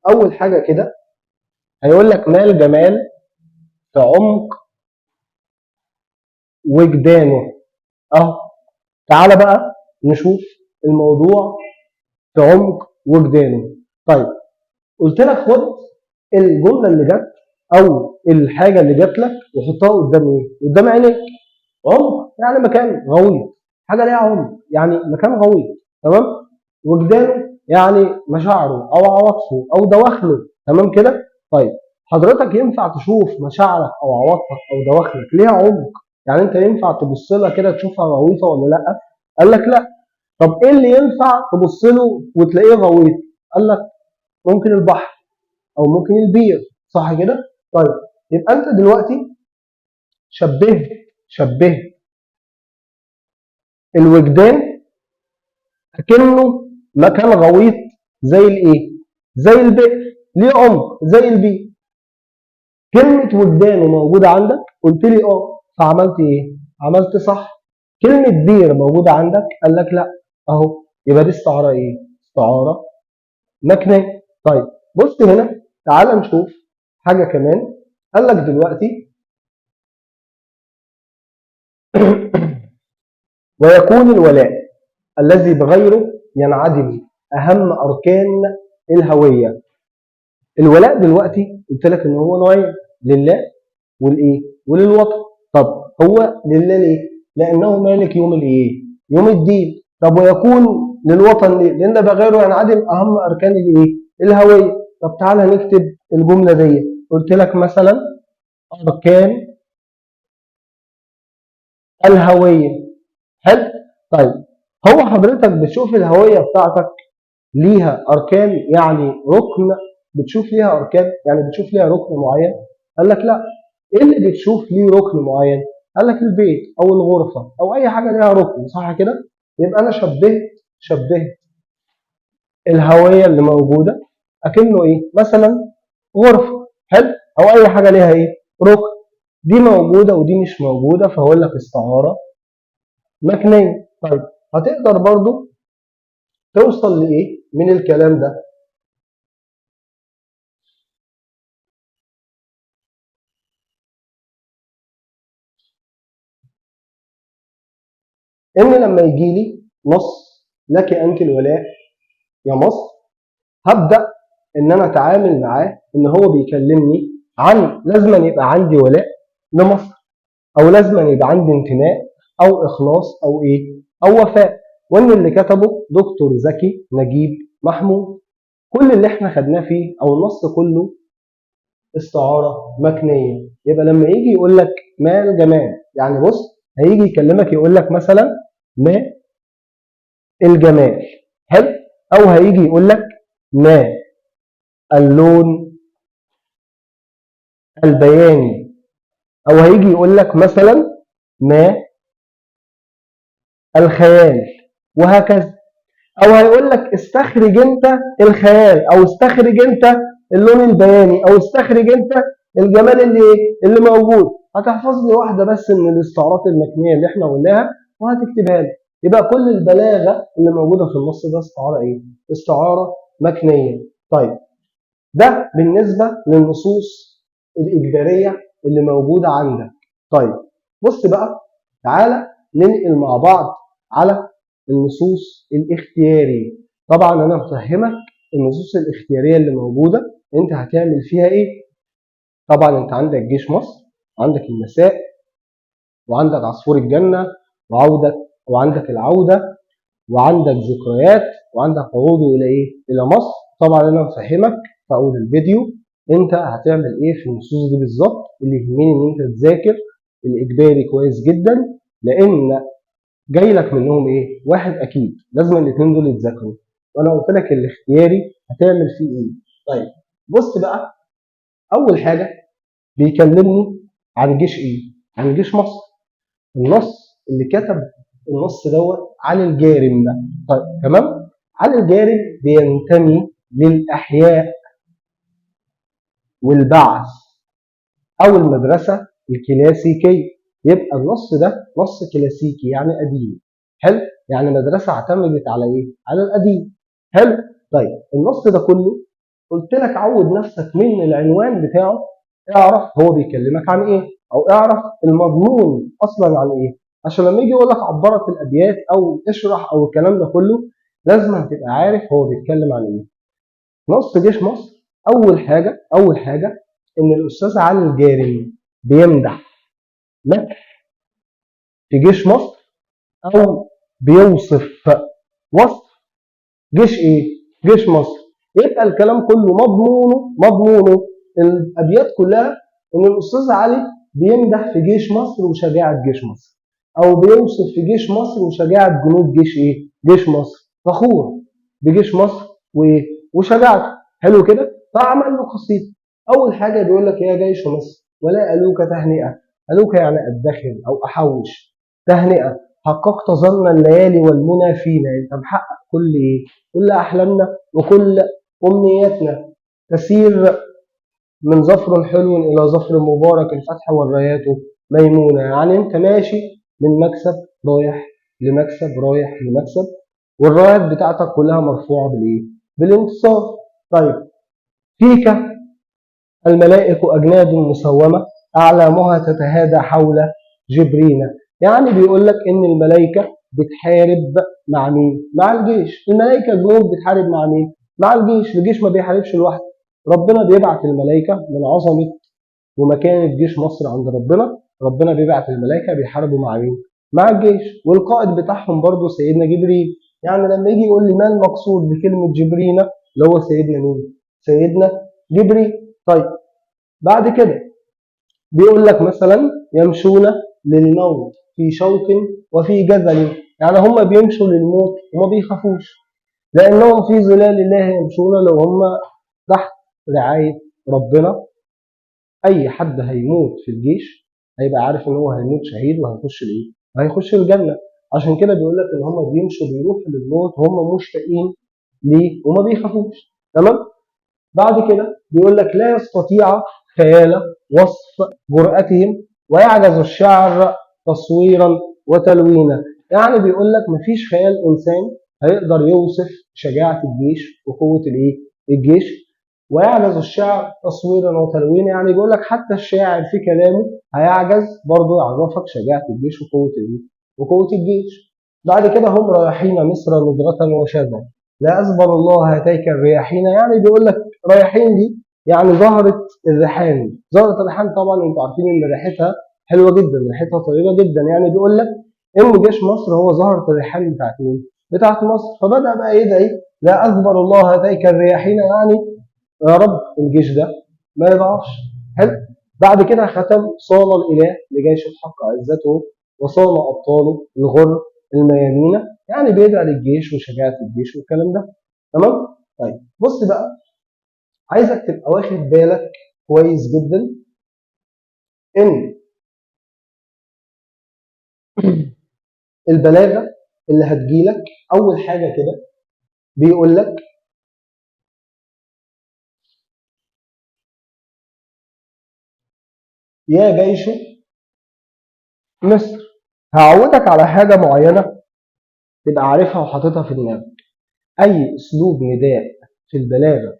اول حاجه كده هيقول لك ما الجمال في عمق وجدانه. اهو تعالى بقى نشوف الموضوع في عمق وجدانه. طيب قلت لك خد الجمله اللي جت او الحاجه اللي جات لك وحطها قدام ايه؟ قدام عينيك. عمق يعني مكان غويط، حاجه ليها عمق يعني مكان غويط، تمام. وجدانه يعني مشاعره او عواطفه او دواخله، تمام كده. طيب حضرتك ينفع تشوف مشاعرك او عواطفك او دواخلك ليها عمق؟ يعني انت ينفع تبص لها كده تشوفها غويطه ولا لا؟ قال لك لا. طب ايه اللي ينفع تبص له وتلاقيه غويط؟ قال لك ممكن البحر او ممكن البير، صح كده؟ طيب يبقى انت دلوقتي شبهت الوجدان كأنه مكان غويط زي الايه؟ زي البئر، ليه عمق زي البير. كلمة وجدانه موجودة عندك، قلت لي اه، فعملت ايه؟ عملت صح. كلمة بير موجودة عندك، قال لك لا، اهو. يبقى دي استعارة ايه؟ استعارة مكنية. طيب بص هنا، تعال نشوف حاجة كمان. قال لك دلوقتي ويكون الولاء الذي بغيره ينعدم أهم أركان الهوية. الولاء دلوقتي قلت لك إن هو نوعين، لله والإيه؟ وللوطن. طب هو لله ليه؟ لأنه مالك يوم الإيه؟ يوم الدين. طب ويكون للوطن ليه؟ لأن بغيره ينعدم أهم أركان الإيه؟ الهوية. طب تعالى نكتب الجملة دي. قلت لك مثلا أركان الهوية. حلو؟ طيب هو حضرتك بتشوف الهوية بتاعتك ليها أركان، يعني ركن؟ بتشوف ليها أركان يعني بتشوف ليها ركن معين؟ قال لك لا. إيه اللي بتشوف ليه ركن معين؟ قال لك البيت أو الغرفة أو أي حاجة ليها ركن، صح كده؟ يبقى أنا شبهت الهوية اللي موجودة أكنه إيه؟ مثلا غرفة، حلو؟ أو أي حاجة ليها إيه؟ ركن. دي موجودة ودي مش موجودة، فهقول لك استعارة مكنية. طيب هتقدر برضو توصل لإيه من الكلام ده؟ إن لما يجي لي نص لك أنت الولاء يا مصر، هبدأ إن أنا أتعامل معاه إن هو بيكلمني عن لازم يبقى عندي ولاء لمصر، أو لازم يبقى عندي انتماء أو إخلاص أو إيه؟ أو وفاء. وإن اللي كتبه دكتور زكي نجيب محمود. كل اللي إحنا خدناه فيه أو النص كله استعارة مكنية. يبقى لما يجي يقول لك ما الجمال، يعني بص هيجي يكلمك يقول لك مثلا ما الجمال، حلو؟ او هيجي يقول لك ما اللون البياني، او هيجي يقول لك مثلا ما الخيال، وهكذا. او هيقول لك استخرج انت الخيال، او استخرج انت اللون البياني، او استخرج انت الجمال اللي موجود. هتحفظ لي واحده بس من الاستعارات المكنيه اللي احنا قلناها وهتكتبها لي. يبقى كل البلاغه اللي موجوده في النص ده استعاره ايه؟ استعاره مكنيه. طيب ده بالنسبه للنصوص الاجباريه اللي موجوده عندك. طيب بص بقى، تعالى ننقل مع بعض على النصوص الاختياري. طبعا انا مفهمك النصوص الاختياريه اللي موجوده انت هتعمل فيها ايه. طبعا انت عندك جيش مصر، وعندك المساء، وعندك عصفور الجنه، وعندك العوده، وعندك ذكريات، وعندك عودوا الى ايه؟ الى مصر. طبعا انا مفهمك في اول الفيديو انت هتعمل ايه في النصوص دي بالظبط. اللي يهمني ان انت تذاكر الاجباري كويس جدا، لان جاي لك منهم ايه؟ واحد اكيد لازم الاثنين دول يتذاكروا. وانا قلت لك الاختياري هتعمل فيه ايه. طيب بص بقى، اول حاجه بيكلمني عن جيش ايه؟ عن جيش مصر. النص اللي كتب النص دوت علي الجارم ده. طيب تمام. علي الجارم بينتمي للأحياء والبعث أو المدرسة الكلاسيكية. يبقى النص ده نص كلاسيكي يعني قديم. حلو؟ يعني مدرسة اعتمدت على إيه؟ على القديم. حلو؟ طيب النص ده كله قلت لك عود نفسك من العنوان بتاعه اعرف هو بيكلمك عن إيه، أو اعرف المضمون أصلا عن إيه. عشان لما يجي يقول لك عبارة الأبيات أو اشرح أو الكلام ده كله لازم تبقى عارف هو بيتكلم عن إيه. نص جيش مصر، أول حاجة إن الأستاذ علي الجارم بيمدح مدح في جيش مصر، أو بيوصف وصف جيش إيه؟ جيش مصر. يبقى الكلام كله مضمونه الأبيات كلها إن الأستاذ علي بيمدح في جيش مصر وشجاعة جيش مصر، أو بيوصف في جيش مصر وشجاعة جنود جيش إيه؟ جيش مصر، فخور بجيش مصر وإيه؟ وشجاعته. حلو كده؟ فعمل له قصيدة. أول حاجة بيقول لك يا جيش مصر ولا ألوك تهنئة. ألوك يعني أدخر أو أحوش. تهنئة حققت ظن الليالي والمنى فينا. أنت محقق كل إيه؟ كل أحلامنا وكل أمنياتنا. تسير من ظفر حلو إلى ظفر مبارك الفتح والرايات ميمونة. يعني أنت ماشي من مكسب رايح لمكسب رايح لمكسب، والرايات بتاعتك كلها مرفوعة بالإيه؟ بالانتصار. طيب فيك الملائك أجناد مسومة أعلامها تتهادى حول جبرينا. يعني بيقول لك إن الملائكة بتحارب مع مين؟ مع الجيش. الملائكة جنود بتحارب مع مين؟ مع الجيش. الجيش ما بيحاربش لوحده، ربنا بيبعت الملائكة من عظمة ومكانة جيش مصر عند ربنا بيبعت الملائكة بيحاربوا مع مين؟ مع الجيش. والقائد بتاعهم برضه سيدنا جبريل. يعني لما يجي يقول لي ما المقصود بكلمة جبرينا اللي هو سيدنا مين؟ سيدنا جبريل. طيب بعد كده بيقول لك مثلا يمشون للموت في شوك وفي جذل. يعني هم بيمشوا للموت وما بيخافوش، لأنهم في ظلال الله يمشون. لو هم تحت رعاية ربنا، أي حد هيموت في الجيش هيبقى عارف إن هو هيموت شهيد وهيخش الإيه؟ هيخش الجنة. عشان كده بيقول لك إن هم بيمشوا بيروحوا للموت وهم مشتاقين ليه وما بيخافوش. تمام؟ بعد كده بيقول لك لا يستطيع خيال وصف جرأتهم ويعجز الشعر تصويرا وتلوينا. يعني بيقول لك مفيش خيال إنسان هيقدر يوصف شجاعة الجيش وقوة الإيه؟ الجيش. ويعجز الشعر تصويرا وتلوينا. يعني بيقول لك حتى الشاعر في كلامه هيعجز برضه يعرفك شجاعة الجيش وقوة الإيه؟ وقوة الجيش. بعد كده هم رايحين مصر ندرة وشذا لا أزبر الله هاتيك الرياحين. يعني بيقول لك رايحين دي يعني ظهرت الريحان. ظهرت الريحان طبعا انتوا عارفين ان ريحتها حلوه جدا، ريحتها طيبه جدا. يعني بيقول لك ان جيش مصر هو ظهرت الريحان بتاعت مين؟ بتاعت مصر. فبدا بقى يدعي لا اذبر الله هاتيك الرياحين، يعني يا رب الجيش ده ما يضعفش. حلو. بعد كده ختم صان الاله لجيش الحق عزته وصان ابطاله الغر الميامين. يعني بيدعي للجيش وشجاعه الجيش والكلام ده. تمام؟ طيب بص بقى، عايزك تبقى واخد بالك كويس جدا ان البلاغه اللي هتجيلك اول حاجه كده بيقول لك يا جيش مصر. هعودك على حاجه معينه تبقى عارفها وحاططها في دماغك. اي اسلوب نداء في البلاغه،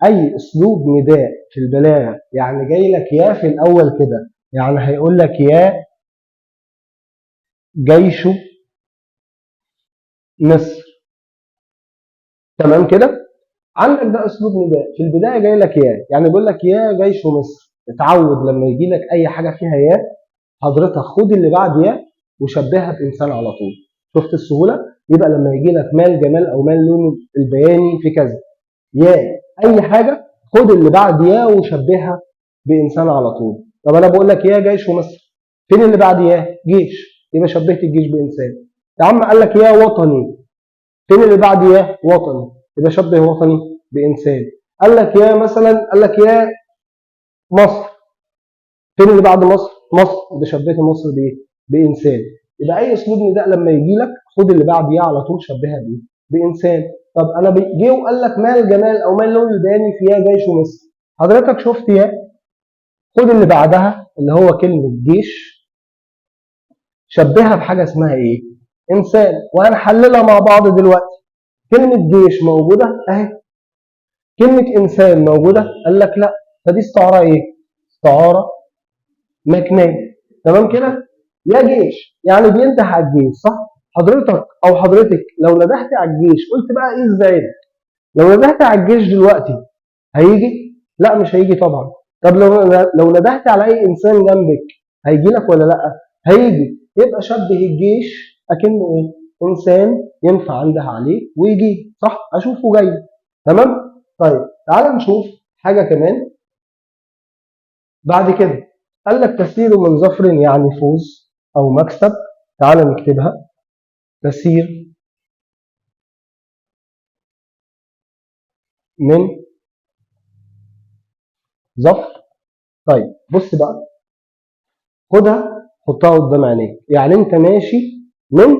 اي اسلوب نداء في البلاغه يعني جاي لك يا في الاول كده، يعني هيقول لك يا جيش مصر. تمام كده؟ عندك ده اسلوب نداء في البدايه جاي لك يا، يعني بيقول لك يا جيش مصر. اتعود لما يجي لك اي حاجه فيها يا حضرتك خد اللي بعد يا وشبهها بانسان على طول. شفت السهوله؟ يبقى لما يجي لك مال جمال او مال لون البياني في كذا، يا اي حاجه خد اللي بعد يا وشبهها بانسان على طول. طب انا بقول لك يا جيش مصر، فين اللي بعد يا؟ جيش، يبقى شبهت الجيش بانسان. يا عم قال لك يا وطني، فين اللي بعد يا؟ وطني، يبقى شبه وطني بإنسان. قال لك يا مثلا، قال لك يا مصر، فين اللي بعد مصر؟ مصر، يبقى شبهت مصر بإيه؟ بإنسان. يبقى اي اسلوب نداء لما يجي لك خد اللي بعديه على طول شبهها بايه؟ بانسان. طب انا جه وقال لك ما الجمال او ما اللون البياني في يا جيش مصر، حضرتك شفت يا، خد اللي بعدها اللي هو كلمه جيش شبهها بحاجه اسمها ايه؟ انسان. وهنحللها مع بعض دلوقتي. كلمه جيش موجوده اهي، كلمه انسان موجوده، قال لك لا، فدي استعاره ايه؟ استعاره مكنيه. تمام كده؟ يا جيش يعني بينده على الجيش، صح؟ حضرتك او حضرتك لو ندهت على الجيش قلت بقى ايه ازاي؟ لو ندهت على الجيش دلوقتي هيجي؟ لا مش هيجي طبعا. طب لو ندهت على اي انسان جنبك هيجي لك ولا لا؟ هيجي. يبقى شبه الجيش اكنه ايه؟ انسان ينفع انده عليه ويجي، صح؟ اشوفه جاي. تمام؟ طيب تعال نشوف حاجه كمان بعد كده. قال لك تسير من ظفر يعني فوز او مكسب. تعال نكتبها. تسير من ظفر. طيب بص بقى، خدها حطها قدام عينيك. يعني انت ماشي من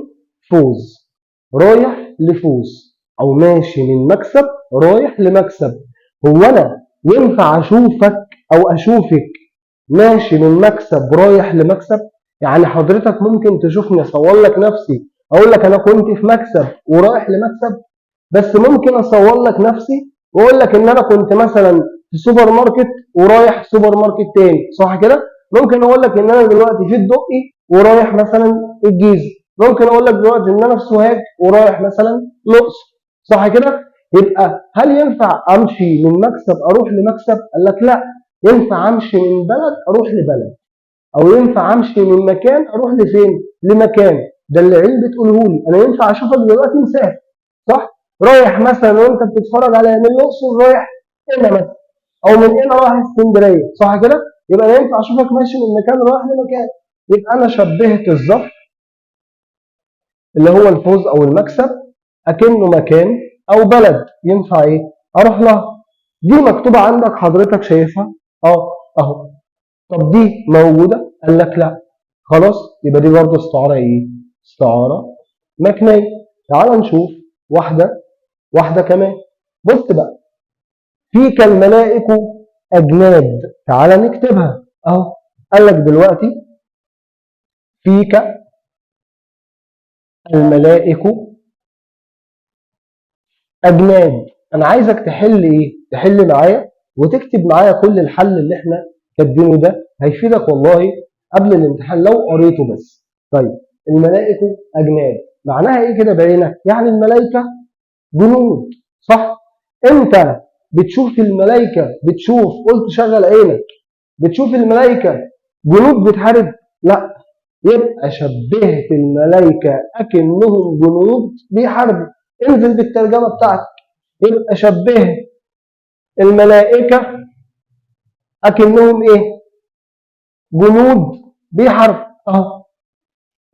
فوز رايح لفوز، او ماشي من مكسب رايح لمكسب. هو انا ينفع اشوفك او اشوفك ماشي من مكسب رايح لمكسب؟ يعني حضرتك ممكن تشوفني اصور لك نفسي اقول لك انا كنت في مكسب ورايح لمكسب، بس ممكن اصور لك نفسي واقول لك ان انا كنت مثلا في سوبر ماركت ورايح سوبر ماركت تاني، صح كده؟ ممكن اقول لك ان انا دلوقتي في الدقي ورايح مثلا الجيزه، ممكن اقول لك دلوقتي ان انا في سوهاج ورايح مثلا الاقصر، صح كده؟ يبقى هل ينفع امشي من مكسب اروح لمكسب؟ قال لك لا، ينفع امشي من بلد اروح لبلد، او ينفع امشي من مكان اروح لفين؟ لمكان. ده اللي العلم بتقوله لي. انا ينفع اشوفك دلوقتي مسافر، صح؟ رايح مثلا وانت بتتفرج على من الاقصر رايح هنا مثلا، او من هنا رايح اسكندريه، صح كده؟ يبقى انا ينفع اشوفك ماشي من مكان رايح لمكان. يبقى انا شبهت الظرف اللي هو الفوز او المكسب اكنه مكان او بلد ينفع ايه؟ اروح لها. دي مكتوبه عندك حضرتك شايفها؟ اه اهو. طب دي موجوده؟ قال لك لا. خلاص يبقى دي برضه استعاره ايه؟ استعاره مكنيه. تعال نشوف واحده واحده كمان. بص بقى، فيك الملائك اجناد. تعال نكتبها اهو. قال لك دلوقتي فيك الملائك اجناد. انا عايزك تحل ايه؟ تحل معايا وتكتب معايا كل الحل اللي احنا كاتبينه ده، هيفيدك والله قبل الامتحان لو قريته بس. طيب الملائكه اجناد معناها ايه كده بعينك؟ يعني الملائكه جنود، صح؟ انت بتشوف الملائكه، بتشوف، قلت شغل عينك، بتشوف الملائكه جنود بتحارب؟ لا. يبقى شبهت الملائكه اكنهم جنود بيحاربوا. انزل بالترجمه بتاعتك. يبقى شبهت الملائكه اكنهم ايه؟ جنود بيحاربوا اهو.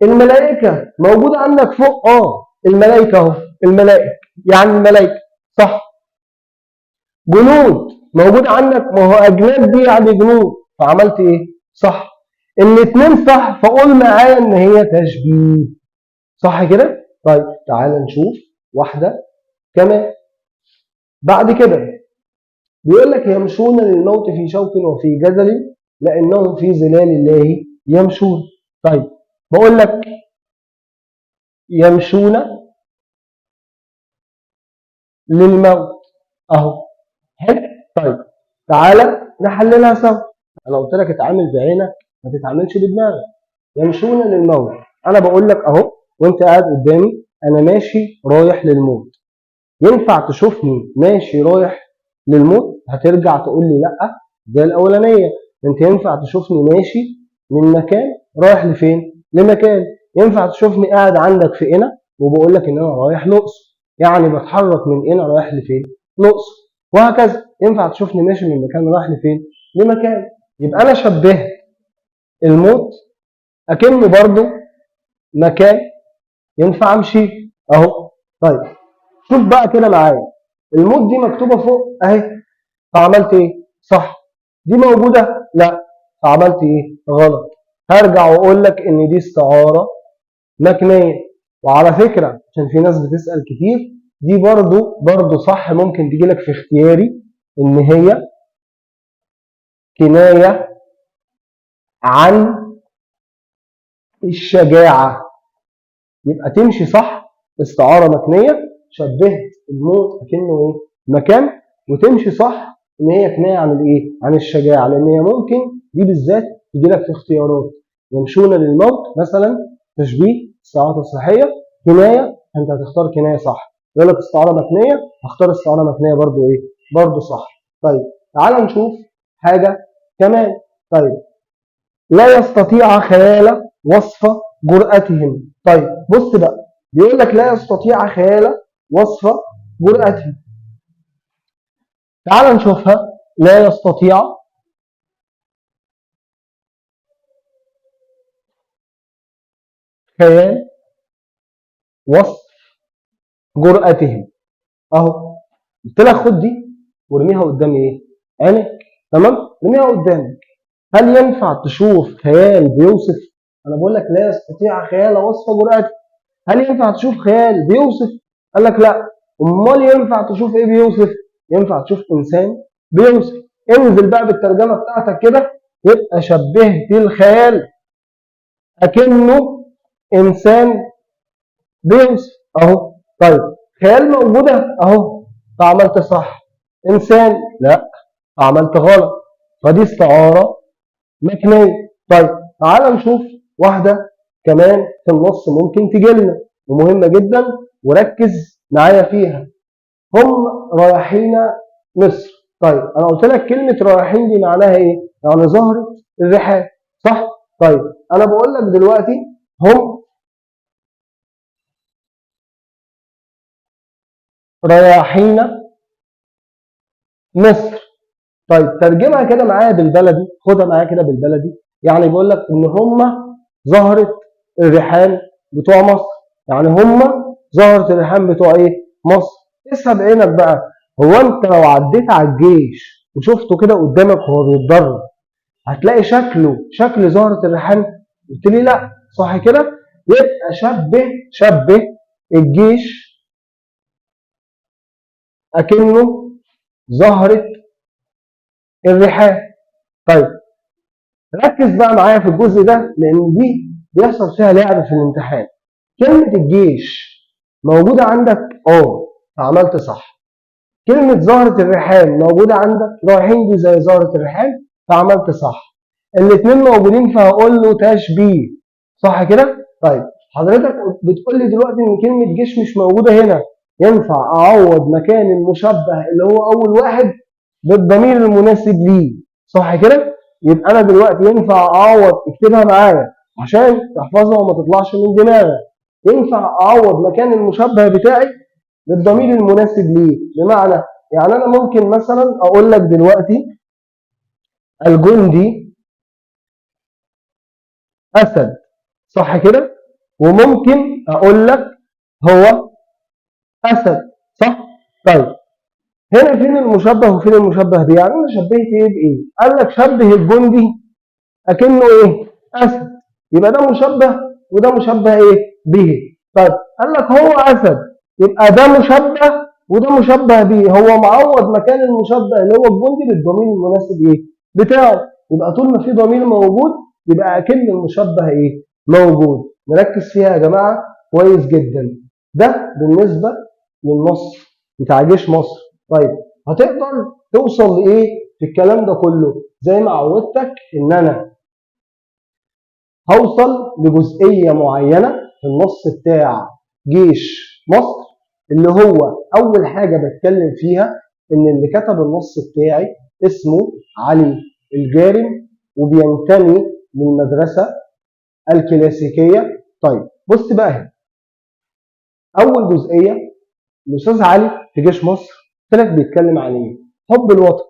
الملائكه موجوده عندك فوق، الملائكه اهو، الملائكه يعني الملائكه، صح؟ جنود موجود عندك، ما هو اجناد دي يعني جنود، فعملت ايه؟ صح. الاثنين صح، فقول معايا ان هي تشبيه، صح كده؟ طيب تعال نشوف واحده كمان بعد كده. بيقول لك يمشون للموت في شوك وفي جدل لانهم في ظلال الله يمشون. طيب بقول لك يمشون للموت اهو. حلو. طيب تعالى نحللها سوا. انا قلت لك اتعامل بعينك ما تتعاملش بدماغك. يمشون للموت، انا بقول لك اهو وانت قاعد قدامي انا ماشي رايح للموت. ينفع تشوفني ماشي رايح للموت؟ هترجع تقول لي لا زي الاولانيه. انت ينفع تشوفني ماشي من مكان رايح لفين؟ لمكان. ينفع تشوفني قاعد عندك في قنا وبقول لك ان انا رايح الاقصر، يعني بتحرك من قنا رايح لفين؟ الاقصر. وهكذا ينفع تشوفني ماشي من مكان رايح لفين؟ لمكان. يبقى انا شبهت الموت اكنه برضو مكان ينفع امشي اهو. طيب شوف بقى كده معايا، الموت دي مكتوبه فوق اهي، فعملت ايه؟ صح. دي موجوده؟ لا، فعملت ايه؟ غلط. هرجع واقول لك ان دي استعاره مكنية. وعلى فكرة عشان في ناس بتسأل كتير، دي برضو صح، ممكن تجي لك في اختياري إن هي كناية عن الشجاعة، يبقى تمشي صح. استعارة مكنية، شبهت الموت أكنه إيه؟ مكان، وتمشي صح إن هي كناية عن الإيه؟ عن الشجاعة، لأن هي ممكن دي بالذات تجي لك في اختيارات، يمشون للموت مثلا، تشبيه استعارة تصحيحية، كناية، أنت هتختار كناية صح. يقول لك استعارة مكنية، هختار استعارة مكنية برضو إيه؟ برضو صح. طيب تعال نشوف حاجة كمان. طيب لا يستطيع خيال وصف جرأتهم. طيب بص بقى، بيقول لك لا يستطيع خيال وصف جرأتهم. تعال نشوفها. لا يستطيع خيال وصف جرأتهم. اهو قلت لك خد دي وارميها قدامي ايه؟ عينك. تمام؟ ارميها قدامك. هل ينفع تشوف خيال بيوصف؟ انا بقول لك لا يستطيع خيال وصف جرأته. هل ينفع تشوف خيال بيوصف؟ قال لك لا. امال ينفع تشوف ايه بيوصف؟ ينفع تشوف انسان بيوصف. انزل بقى بالترجمه بتاعتك كده، يبقى شبهت الخيال اكنه انسان بيوصف اهو. طيب خيال موجوده اهو، فعملت صح. انسان لا، عملت غلط. فدي استعاره مكنيه. طيب تعال نشوف واحده كمان في النص ممكن تجي لنا ومهمه جدا، وركز معايا فيها. هم رايحين مصر. طيب انا قلت لك كلمه رايحين دي معناها ايه؟ يعني ظهرت الرحال، صح؟ طيب انا بقول لك دلوقتي هم رايحين مصر. طيب ترجمها كده معايا بالبلدي، خدها معايا كده بالبلدي. يعني بيقول لك ان هم ظهرت الرحال بتوع مصر، يعني هم ظهرت الرحال بتوع ايه؟ مصر. اسحب عينك بقى. هو انت لو عديت على الجيش وشفته كده قدامك وهو بيتدرب، هتلاقي شكله شكل زهرة الريحان؟ قلت لي لا، صح كده؟ يبقى شبه الجيش اكنه زهرة الريحان. طيب ركز بقى معايا في الجزء ده، لان دي بيحصل فيها لعب في الامتحان. كلمة الجيش موجودة عندك فعملت صح. كلمة زهرة الريحان موجودة عندك، رايحين دي زي زهرة الريحان، فعملت صح. الاثنين موجودين فهقول له تشبيه، صح كده؟ طيب حضرتك بتقول لي دلوقتي ان كلمة جيش مش موجودة هنا، ينفع اعوض مكان المشبه اللي هو اول واحد بالضمير المناسب ليه، صح كده؟ يبقى انا دلوقتي ينفع اعوض، اكتبها معايا عشان تحفظها وما تطلعش من دماغك. ينفع اعوض مكان المشبه بتاعي بالضمير المناسب ليه. بمعنى يعني انا ممكن مثلا اقول لك دلوقتي الجندي اسد، صح كده؟ وممكن اقول لك هو اسد، صح؟ طيب هنا فين المشبه وفين المشبه به؟ يعني انا شبهت ايه بايه؟ قال لك شبه الجندي اكنه ايه؟ اسد. يبقى ده مشبه وده مشبه ايه؟ به. طيب قال لك هو اسد، يبقى ده مشبه وده مشبه به. هو معوض مكان المشبه اللي هو الجندي بالضمير المناسب ايه؟ بتاعه. يبقى طول ما في ضمير موجود يبقى اكن المشبه ايه؟ موجود. نركز فيها يا جماعه كويس جدا. ده بالنسبه للنص بتاع جيش مصر. طيب هتقدر توصل لايه في الكلام ده كله؟ زي ما عودتك ان انا هوصل لجزئيه معينه في النص بتاع جيش مصر، اللي هو اول حاجه بتكلم فيها ان اللي كتب النص بتاعي اسمه علي الجارم، وبينتمي للمدرسه الكلاسيكيه. طيب بص بقى هنا، اول جزئيه الاستاذ علي في جيش مصر قلت لك بيتكلم عن ايه؟ حب الوطن،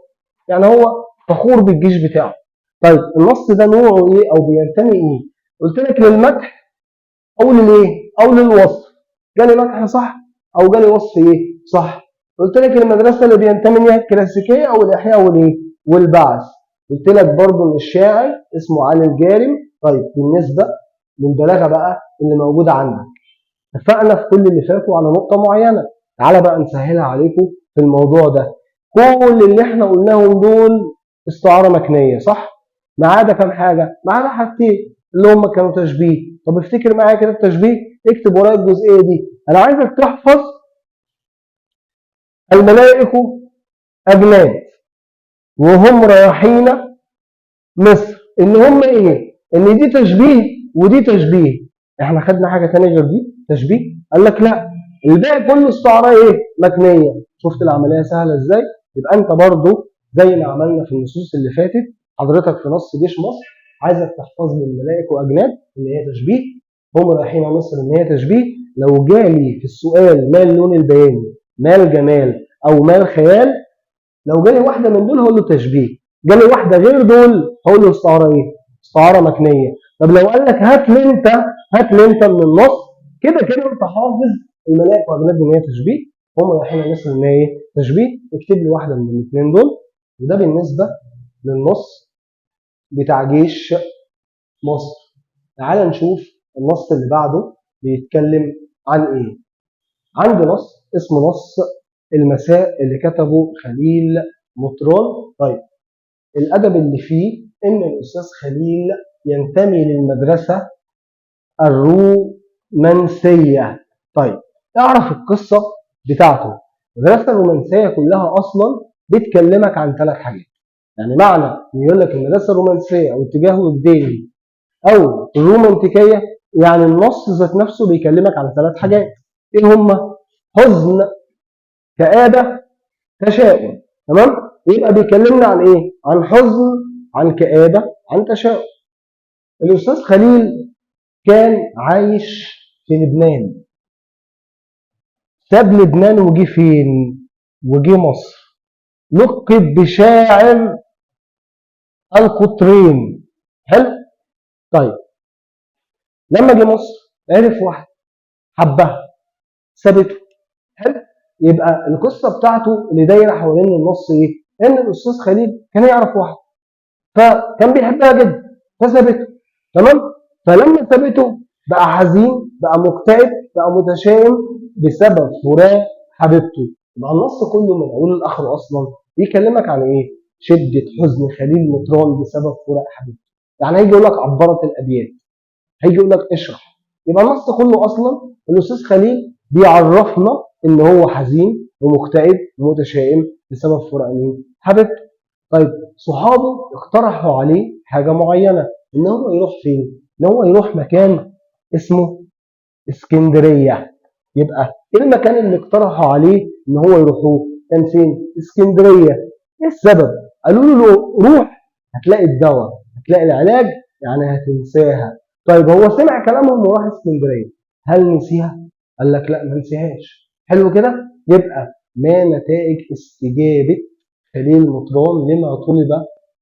يعني هو فخور بالجيش بتاعه. طيب النص ده نوعه ايه او بينتمي ايه؟ قلت لك للمدح او للايه؟ او للوصف. جالي مدح صح او جالي وصف ايه؟ صح. قلت لك المدرسه اللي بينتمي ليها الكلاسيكيه او الاحياء والايه؟ والبعث. قلت لك برضه ان الشاعر اسمه علي الجارم. طيب بالنسبه للبلاغه بقى اللي موجوده عندك. اتفقنا في كل اللي فاتوا على نقطه معينه، تعالى بقى نسهلها عليكم في الموضوع ده. كل اللي احنا قلناهم دول استعاره مكنيه صح؟ ما عدا كام حاجه؟ ما عدا حاجتين اللي هم كانوا تشبيه. طب افتكر معايا كده التشبيه، اكتب ورايا الجزئيه دي. انا عايزك تحفظ الملائكه اجناد وهم رايحين مصر، ان هم ايه؟ ان دي تشبيه ودي تشبيه. احنا خدنا حاجه ثانيه غير دي تشبيه؟ قال لك لا، الباقي كله استعاره ايه؟ مكنيه. شفت العمليه سهله ازاي؟ يبقى انت برضو زي ما عملنا في النصوص اللي فاتت، حضرتك في نص جيش مصر عايزك تحفظ لي الملائكه واجناد ان هي تشبيه، هم رايحين مصر ان هي تشبيه. لو جالي في السؤال ما اللون البياني، ما الجمال، او ما الخيال، لو جالي واحده من دول هقول له تشبيه، جالي واحده غير دول هقول له استعاره ايه؟ استعاره مكنيه. طب لو قال لك هات لي انت من النص، كده كده انت حافظ الملائكه واجناد ان هي تشبيه، هم رايحين مصر ان هي ايه؟ تشبيه. اكتب لي واحده من الاثنين دول. وده بالنسبه للنص بتاع جيش مصر. تعال نشوف النص اللي بعده بيتكلم عن ايه. عندي نص اسمه نص المساء اللي كتبه خليل مطران. طيب الادب اللي فيه ان الاستاذ خليل ينتمي للمدرسه الرومانسيه. طيب اعرف القصه بتاعته. المدرسه الرومانسيه كلها اصلا بتكلمك عن ثلاث حاجات. يعني معنى ان يقول لك المدرسه الرومانسيه او اتجاه وجداني او الرومانتيكيه، يعني النص ذات نفسه بيكلمك عن ثلاث حاجات. ايه هما؟ حزن، كآبة، تشاؤم. تمام؟ يبقى بيكلمنا عن ايه؟ عن حزن، عن كآبة، عن تشاؤم. الأستاذ خليل كان عايش في لبنان، ساب لبنان وجي فين؟ وجي مصر. لقب بشاعر القطرين. حلو؟ طيب لما جه مصر عرف واحدة، حبها، سابته. حلو؟ يبقى القصة بتاعته اللي دايرة حوالين النص ايه؟ ان الأستاذ خليل كان يعرف واحدة فكان بيحبها جدا فسابته. تمام؟ فلما سابته بقى حزين، بقى مكتئب، بقى متشائم بسبب فراق حبيبته. يبقى النص كله من اوله لاخره اصلا بيكلمك عن ايه؟ شده حزن خليل مطران بسبب فراق حبيبته. يعني هيجي يقول لك عبرت الابيات، هيجي يقول لك اشرح. يبقى النص كله اصلا الاستاذ خليل بيعرفنا ان هو حزين ومكتئب ومتشائم بسبب فراق مين؟ حبيبته. طيب صحابه اقترحوا عليه حاجه معينه، ان هو يروح فين؟ ان هو يروح مكان اسمه اسكندريه. يبقى ايه المكان اللي اقترحوا عليه ان هو يروحوه؟ كان فين؟ اسكندريه. ايه السبب؟ قالوا له روح هتلاقي الدواء، هتلاقي العلاج، يعني هتنساها. طيب هو سمع كلامهم وراح اسكندريه، هل نسيها؟ قال لك لا ما نسيهاش. حلو كده؟ يبقى ما نتائج استجابه خليل مطران لما طلب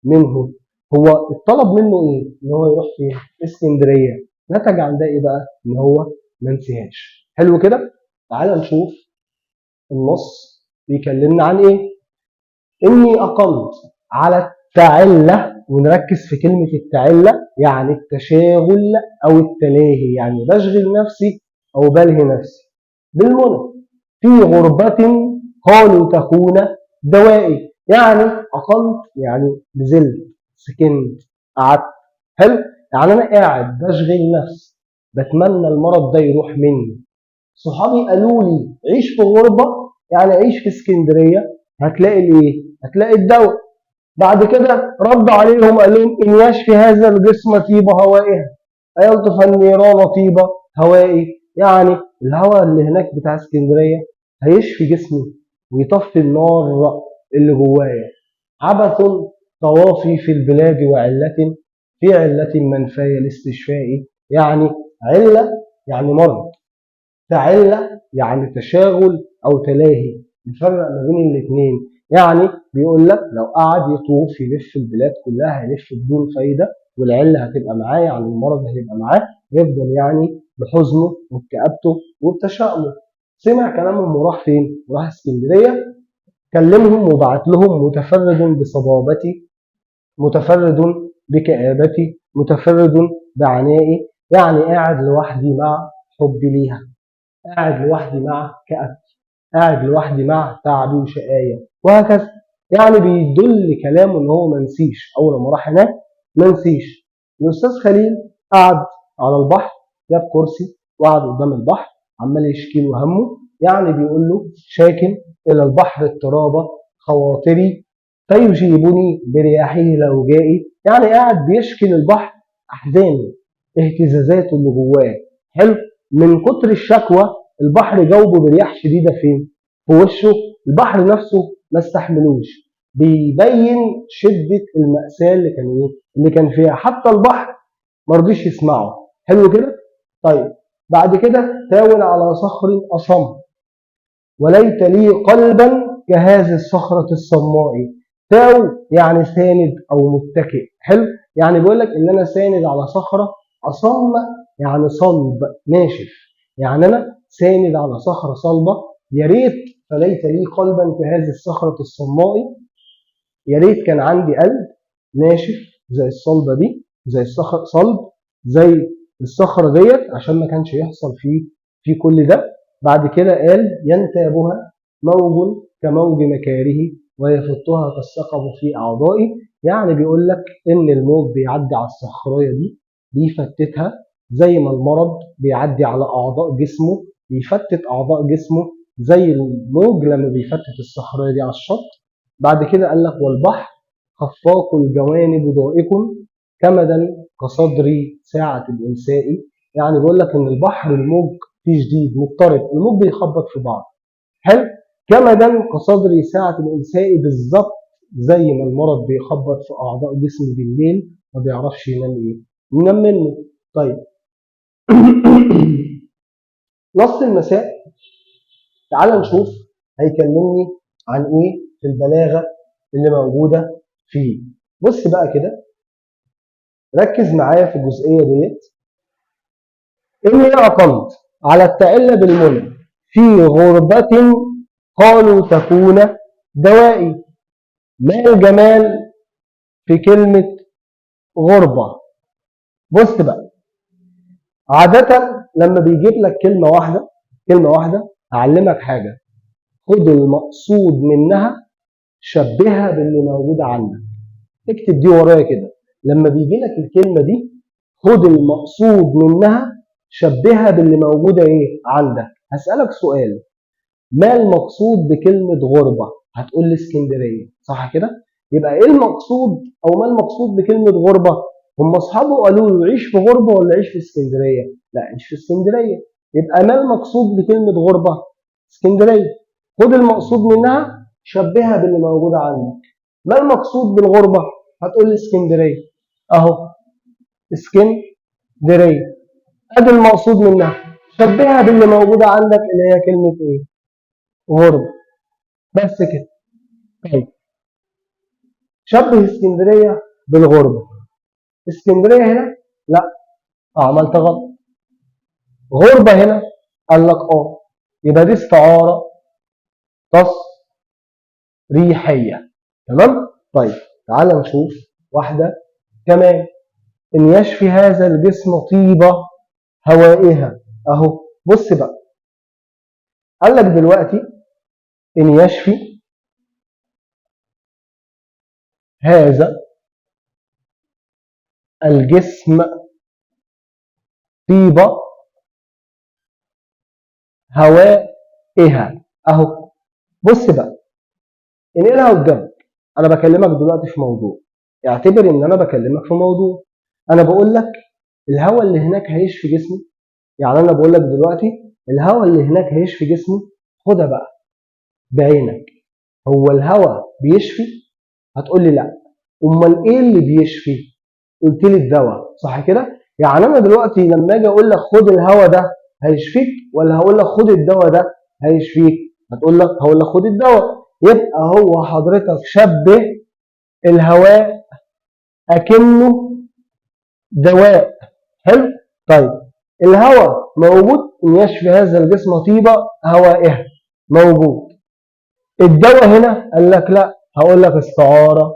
منه؟ هو الطلب منه ايه؟ ان هو يروح فين؟ اسكندريه. نتج عن ده ايه بقى؟ ان هو ما نسيهاش. حلو كده؟ تعال نشوف النص بيكلمنا عن ايه. اني اقمت على التعله، ونركز في كلمه التعله، يعني التشاغل او التلاهي، يعني بشغل نفسي او بلهي نفسي بالمنى في غربة قالوا تكون دوائي. يعني أقمت يعني نزلت، سكنت، قعدت. حلو؟ يعني أنا قاعد بشغل نفسي، بتمنى المرض ده يروح مني. صحابي قالوا لي عيش في غربة، يعني عيش في اسكندرية، هتلاقي الايه؟ هتلاقي الدواء. بعد كده رد عليهم قال لهم إن يشفي هذا الجسم طيب هوائها أيلطف النيران طيب هوائي. يعني الهواء اللي هناك بتاع اسكندرية هيشفي جسمي ويطفي النار اللي جوايا. عبث طوافي في البلاد وعلة في علة منفاية الاستشفاء. يعني علة يعني مرض، تعلة يعني تشاغل أو تلاهي. نفرق ما بين الاثنين. يعني بيقول لك لو قعد يطوف يلف البلاد كلها هيلف بدون فايدة، والعلة هتبقى معاه، يعني المرض هيبقى معاه، يفضل يعني بحزنه وبكآبته وبتشاؤمه. سمع كلامهم وراح فين؟ وراح اسكندرية. كلمهم وبعت لهم متفرد بصبابتي، متفرد بكآبتي، متفرد بعنائي. يعني قاعد لوحدي مع حبي ليها، قاعد لوحدي مع كآبتي، قاعد لوحدي مع تعبي وشقايا، وهكذا. يعني بيدل كلامه ان هو ما نسيش، اول ما راح هناك ما نسيش. الاستاذ خليل قعد على البحر، جاب كرسي وقعد قدام البحر عمال يشكي له همه، يعني بيقول له شاكن الى البحر اضطراب خواطري فيجيبني برياحه الاوجاء. يعني قاعد بيشكي للبحر احزانه، اهتزازاته اللي جواه. حلو. من كتر الشكوى البحر جاوبه برياح شديده فين؟ في وشه. البحر نفسه ما استحملوش، بيبين شده المأساة اللي كان اللي كان فيها. حتى البحر ما رضيش يسمعه. حلو كده؟ طيب بعد كده تاول على صخر أصم وليت لي قلبا كهذه الصخرة الصماء. تاو يعني ساند أو متكئ. حلو. يعني بيقول لك إن أنا ساند على صخرة أصم، يعني صلب ناشف. يعني أنا ساند على صخرة صلبة. يا ريت فليت لي قلبا كهذه الصخرة الصماء، يا ريت كان عندي قلب ناشف زي الصلبة دي، زي الصخر صلب زي الصخرة ديت، عشان ما كانش يحصل في كل ده. بعد كده قال ينتابها موج كموج مكاره ويفتها كالثقب في أعضائي. يعني بيقول لك إن الموج بيعدي على الصخرية دي بيفتتها، زي ما المرض بيعدي على أعضاء جسمه بيفتت أعضاء جسمه، زي الموج لما بيفتت الصخرية دي على الشط. بعد كده قال لك والبحر خفاق الجوانب ضائق كمدا كصدري ساعة الإمساء. يعني بيقول لك إن البحر الموج فيه شديد مضطرب، الموج بيخبط في بعض. حلو. كمدا كصدري ساعة الإمساء، بالظبط زي ما المرض بيخبط في أعضاء جسمي بالليل ما بيعرفش ينام ينام منه. طيب نص المساء تعال نشوف هيكلمني عن ايه في البلاغه اللي موجوده فيه. بص بقى كده، ركز معايا في الجزئيه ديت. اني اعقلت على التعلة بالمنى في غربة قالوا تكون دوائي. ما الجمال في كلمة غربة؟ بص بقى، عادة لما بيجيب لك كلمة واحدة أعلمك حاجة، خد المقصود منها شبهها باللي موجود عندك. اكتب دي ورايا كده، لما بيجي لك الكلمة دي خد المقصود منها شبهها باللي موجودة ايه عندك. هسألك سؤال، ما المقصود بكلمة غربة؟ هتقول لي اسكندرية، صح كده؟ يبقى ايه المقصود او ما المقصود بكلمة غربة؟ هم اصحابه قالوا له عيش في غربة ولا عيش في اسكندرية؟ لا عيش في اسكندرية. يبقى ما المقصود بكلمة غربة؟ اسكندرية. خد المقصود منها شبهها باللي موجودة عندك. ما المقصود بالغربة؟ هتقول لي اسكندرية. اهو اسكندرية، ادي المقصود منها، شبهها باللي موجودة عندك اللي هي كلمة ايه؟ غربة. بس كده. طيب شبه اسكندرية بالغربة. اسكندرية هنا لا، عملت غلط. غربة هنا قال لك يبقى دي استعارة تصريحية. تمام؟ طيب تعال نشوف واحدة كمان. إن يشفي هذا الجسم طيبة هوائها. أهو بص بقى، قال لك دلوقتي إن يشفي هذا الجسم طيبة هوائها. أهو بص بقى، انقلها قدامك. أنا بكلمك دلوقتي في موضوع، اعتبر إن أنا بكلمك في موضوع. أنا بقول لك الهواء اللي هناك هيشفي جسمي. يعني أنا بقول لك دلوقتي الهواء اللي هناك هيشفي جسمي. خدها بقى بعينك، هو الهواء بيشفي؟ هتقول لي لا. امال ايه اللي بيشفي؟ قلت لي الدواء، صح كده؟ يعني انا دلوقتي لما اجي اقول لك خد الهواء ده هيشفيك، ولا هقول لك خد الدواء ده هيشفيك؟ هقول لك خد الدواء. يبقى هو حضرتك شبه الهواء اكنه دواء. حلو. طيب الهواء موجود، ان يشفي هذا الجسم طيبه هوائها، موجود. الدواء هنا قال لك لا، هقول لك استعاره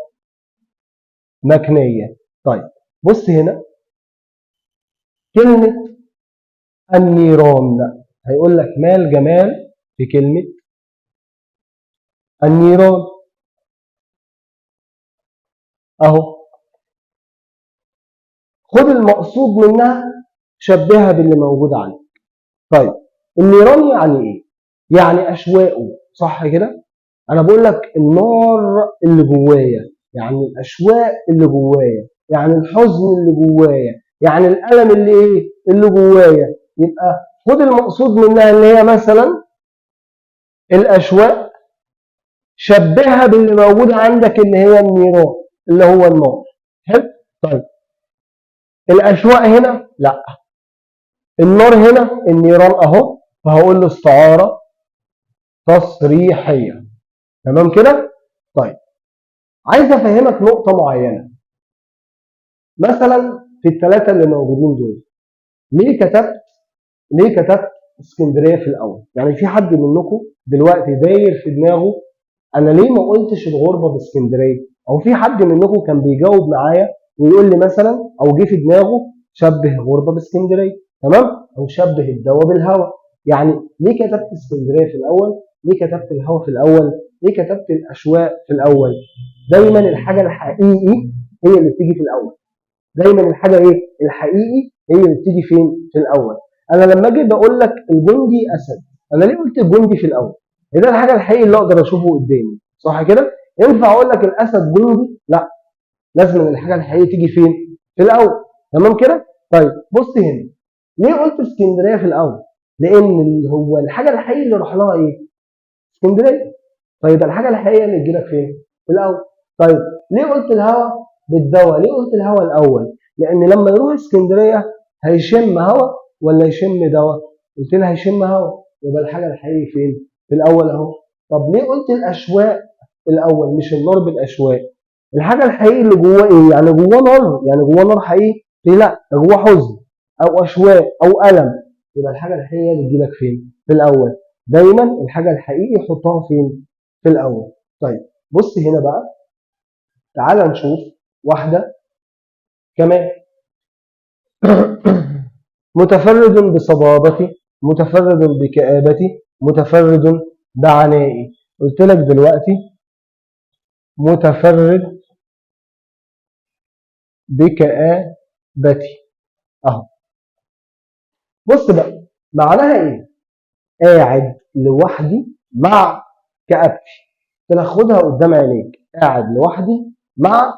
مكنيه. طيب بص هنا، كلمة النيران، هيقول لك ما الجمال في كلمة النيران؟ أهو خد المقصود منها شبهها باللي موجود عندك. طيب النيران يعني إيه؟ يعني أشواقه، صح كده؟ أنا بقول لك النار اللي جوايا، يعني الأشواق اللي جوايا، يعني الحزن اللي جوايا، يعني الألم اللي إيه؟ اللي جوايا. يبقى خد المقصود منها اللي هي مثلا الأشواق، شبهها باللي موجود عندك اللي هي النيران اللي هو النار. حلو؟ طيب الأشواق هنا لا، النار هنا النيران أهو، فهقول له استعارة تصريحية. تمام كده؟ طيب عايز أفهمك نقطة معينة، مثلا في الثلاثة اللي موجودين دول، ليه كتبت اسكندرية في الأول؟ يعني في حد منكم دلوقتي داير في دماغه أنا ليه ما قلتش الغربة باسكندرية؟ أو في حد منكم كان بيجاوب معايا ويقول لي مثلا، أو جه في دماغه شبه غربة باسكندرية، تمام؟ أو شبه الدواء بالهواء. يعني ليه كتبت اسكندرية في الأول؟ ليه كتبت الهواء في الأول؟ ليه كتبت الأشواق في الأول؟ دايما الحاجة الحقيقي هي اللي بتيجي في الأول. دايما الحاجه ايه؟ الحقيقي هي اللي بتيجي فين؟ في الاول. انا لما اجي بقول لك الجندي اسد، انا ليه قلت الجندي في الاول؟ ده الحاجه الحقيقي اللي اقدر اشوفه قدامي، صح كده؟ ينفع اقول لك الاسد جندي؟ لا، لازم الحاجه الحقيقيه تيجي فين؟ في الاول. تمام كده؟ طيب بص هنا، ليه قلت اسكندريه في الاول؟ لان اللي هو الحاجه الحقيقيه اللي راح لها ايه؟ اسكندريه. طيب الحاجه الحقيقيه اللي تجي لك فين؟ في الاول. طيب ليه قلت الهواء بالدواء؟ ليه قلت الهواء الاول؟ لان لما يروح اسكندريه هيشم هواء ولا يشم دواء؟ قلت لها هيشم هواء، يبقى الحاجه الحقيقيه فين؟ في الاول اهو. طب ليه قلت الاشواق الاول مش النار بالاشواق؟ الحاجه الحقيقيه اللي جواه ايه؟ يعني جواه نار، يعني جواه نار حقيقي؟ ليه لا؟ ده جواه حزن او اشواق او الم. يبقى الحاجه الحقيقيه اللي تجي لك فين؟ في الاول. دايما الحاجه الحقيقيه حطها فين؟ في الاول. طيب بص هنا بقى، تعال نشوف واحده كمان. متفرد بصبابتي، متفرد بكآبتي، متفرد بعنائي. قلت لك دلوقتي متفرد بكآبتي اهو. بص بقى معناها ايه؟ قاعد لوحدي مع كآبتي. تاخدها قدام عينيك، قاعد لوحدي مع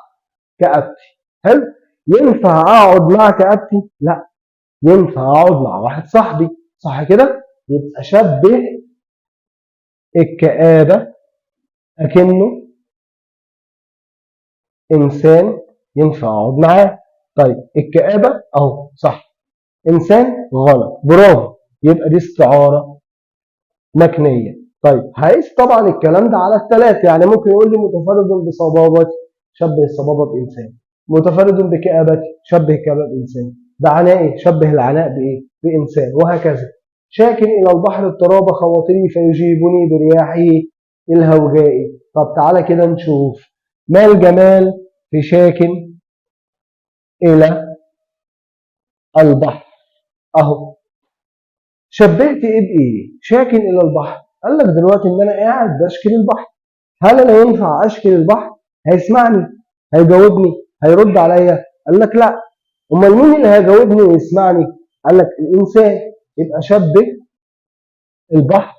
كآبتي. حلو؟ ينفع اقعد مع كآبتي؟ لا، ينفع اقعد مع واحد صاحبي، صح كده؟ يبقى شبه الكآبة اكنه انسان ينفع اقعد معاه. طيب الكآبة اهو صح، انسان غلط، برافو. يبقى دي استعارة مكنية. طيب هقيس طبعا الكلام ده على الثلاث، يعني ممكن يقول لي متفرد بصبابتي، شبه الصبابة بإنسان. متفرد بكآبتي، شبه الكآبة بإنسان. بعنائي، شبه العناء بإيه؟ بإنسان، وهكذا. شاكن إلى البحر اضطراب خواطري فيجيبني برياحه الهوجاء. طب تعالى كده نشوف، ما الجمال في شاكن إلى البحر؟ أهو شبهت ايه بايه؟ شاكن الى البحر. قال لك دلوقتي ان انا قاعد بشكل البحر، هل انا ينفع اشكل البحر؟ هيسمعني؟ هيجاوبني؟ هيرد عليا؟ قال لك لا. امال مين اللي هيجاوبني ويسمعني؟ قال لك الانسان. يبقى شبه البحر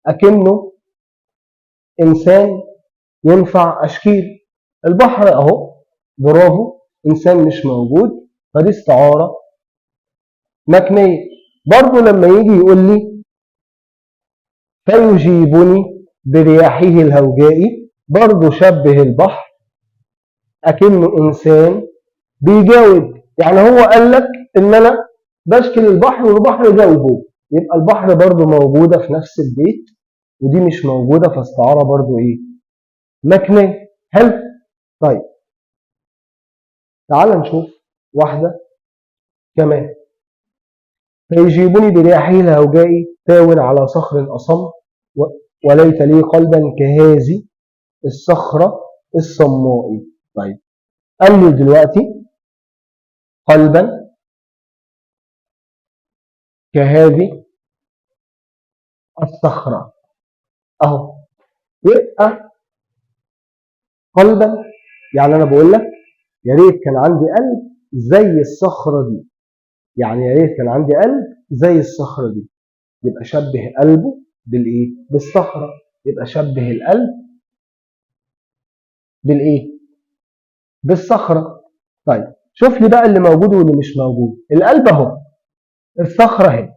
اكنه انسان ينفع اشكيل. البحر اهو، برافو، انسان مش موجود، فدي استعاره مكنيه. برضه لما يجي يقول لي فيجيبني برياحه الهوجاء، برضه شبه البحر أكنه إنسان بيجاوب. يعني هو قال لك إن أنا بشكل البحر والبحر جاوبه، يبقى البحر برضه موجودة في نفس البيت ودي مش موجودة، فاستعارة برضه إيه؟ مكنية. حلو؟ طيب تعال نشوف واحدة كمان. فيجيبني برياحه الهوجاء تاو على صخر أصم، وليت لي قلبا كهذه الصخرة الصماء. طيب قال لي دلوقتي قلبا كهذه الصخرة أهو. يبقى قلبا، يعني أنا بقول لك يا ريت كان عندي قلب زي الصخرة دي، يعني يا ريت كان عندي قلب زي الصخرة دي. يبقى شبه قلبه بالإيه؟ بالصخرة. يبقى شبه القلب بالإيه؟ بالصخرة. طيب شوف لي بقى اللي موجود واللي مش موجود. القلب أهو، الصخرة اهي،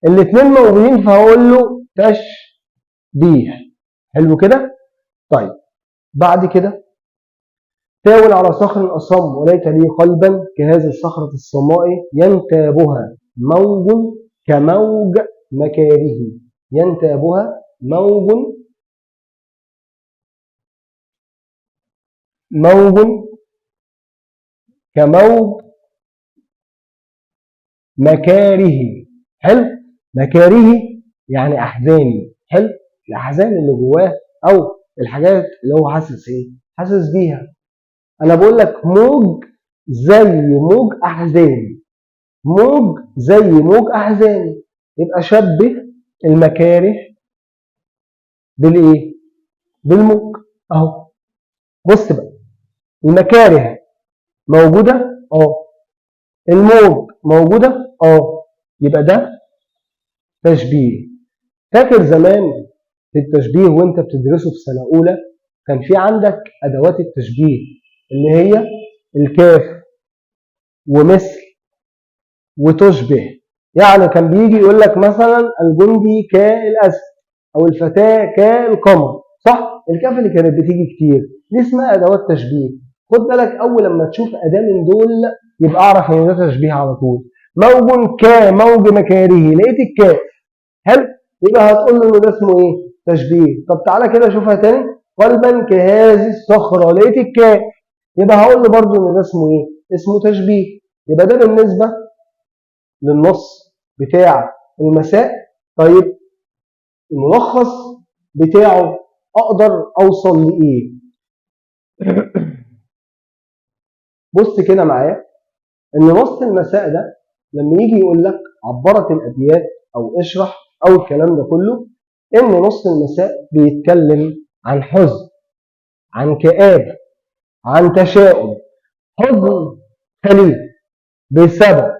الاثنين موجودين، فهقول له تشبيه. حلو كده؟ طيب بعد كده تاول على صخر أصم وليت لي قلبا كهذه الصخرة الصماء ينتابها موج كموج مكاره. ينتابها موج كموج مكاره. حلو. مكاره يعني أحزاني. حلو. الأحزان اللي جواه أو الحاجات اللي هو حاسس إيه؟ حاسس بيها. أنا بقول لك موج زي موج أحزاني، موج زي موج أحزاني. يبقى شبه المكاره بالإيه؟ بالموج أهو. بص بقى، المكاره موجودة الموج موجودة يبقى ده تشبيه. فاكر زمان في التشبيه وانت بتدرسه في سنة أولى كان في عندك أدوات التشبيه اللي هي الكاف ومثل وتشبه. يعني كان بيجي يقول لك مثلا الجندي كالأسد أو الفتاة كالقمر، صح؟ الكاف اللي كانت بتيجي كتير دي اسمها أدوات تشبيه. خد بالك أول لما تشوف أداة من دول يبقى أعرف إن ده تشبيه على طول. موج كموج مكاره، لقيت الكاف. حلو. يبقى هتقول له إن ده اسمه إيه؟ تشبيه. طب تعالى كده شوفها تاني. قلبا كهذه الصخرة، لقيت الكاف. يبقى هقول له برضه إن ده اسمه إيه؟ اسمه تشبيه. يبقى ده بالنسبة للنص بتاع المساء. طيب الملخص بتاعه اقدر اوصل لايه؟ بص كده معايا ان نص المساء ده لما يجي يقول لك عبرت الابيات او اشرح او الكلام ده كله، ان نص المساء بيتكلم عن حزن، عن كآبة، عن تشاؤم. حزن خليل بسبب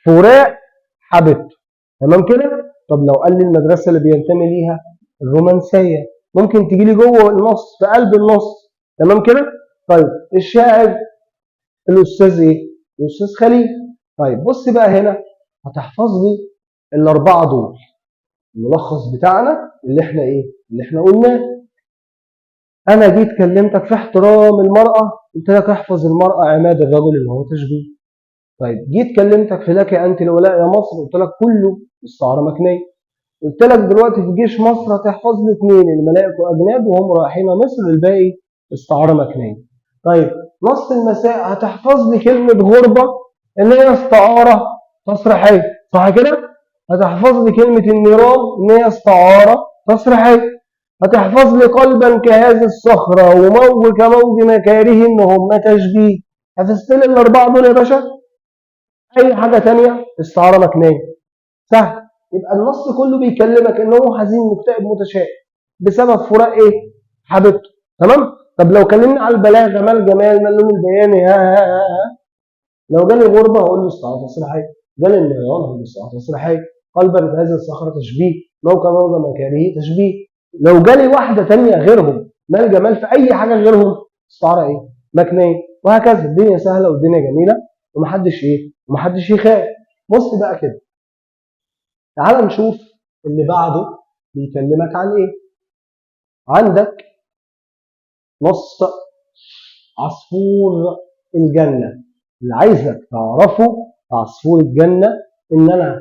فراق حبيبته. تمام كده؟ طب لو قال لي المدرسة اللي بينتمي ليها الرومانسية، ممكن تجي لي جوه النص في قلب النص. تمام كده؟ طيب الشاعر الأستاذ إيه؟ الأستاذ خليل. طيب بص بقى هنا، هتحفظ لي الأربعة دول. الملخص بتاعنا اللي احنا إيه؟ اللي احنا قلناه. أنا جيت كلمتك في احترام المرأة، قلت لك احفظ المرأة عماد الرجل اللي هو تشبيه. طيب جيت كلمتك في لك أنت الولاء يا مصر، قلت لك كله استعارة مكنية. قلت لك دلوقتي في جيش مصر هتحفظ لي اثنين، الملائكة واجناد وهم رايحين مصر، الباقي استعاره مكنيه. طيب نص المساء هتحفظ لي كلمه غربه ان هي استعاره تصريحيه، صح كده؟ هتحفظ لي كلمه النيران ان هي استعاره تصريحيه. هتحفظ لي قلبا كهذه الصخره وموج كموج مكاره ان هم تشبيه. حفظت لي الاربعه دول يا باشا. اي حاجه ثانيه استعاره مكنيه. سهل. يبقى النص كله بيكلمك ان هو حزين مكتئب متشائم بسبب فراق ايه؟ حبيبته. تمام؟ طب لو كلمنا على البلاغه، ما الجمال، ما اللون البياني، ها. لو جالي غربه هقول له استعاره تصريحيه. جالي النيران هقول له استعاره تصريحيه. قلبا بهذه الصخره تشبيه. موقع موضع مكانه تشبيه. لو جالي واحده ثانيه غيرهم، ما الجمال في اي حاجه غيرهم، استعاره ايه؟ مكنيه. وهكذا. الدنيا سهله والدنيا جميله ومحدش ايه؟ ومحدش يخاف. بص بقى كده، تعال نشوف اللي بعده بيكلمك عن ايه. عندك نص عصفور الجنة. اللي عايزك تعرفه عصفور الجنة ان انا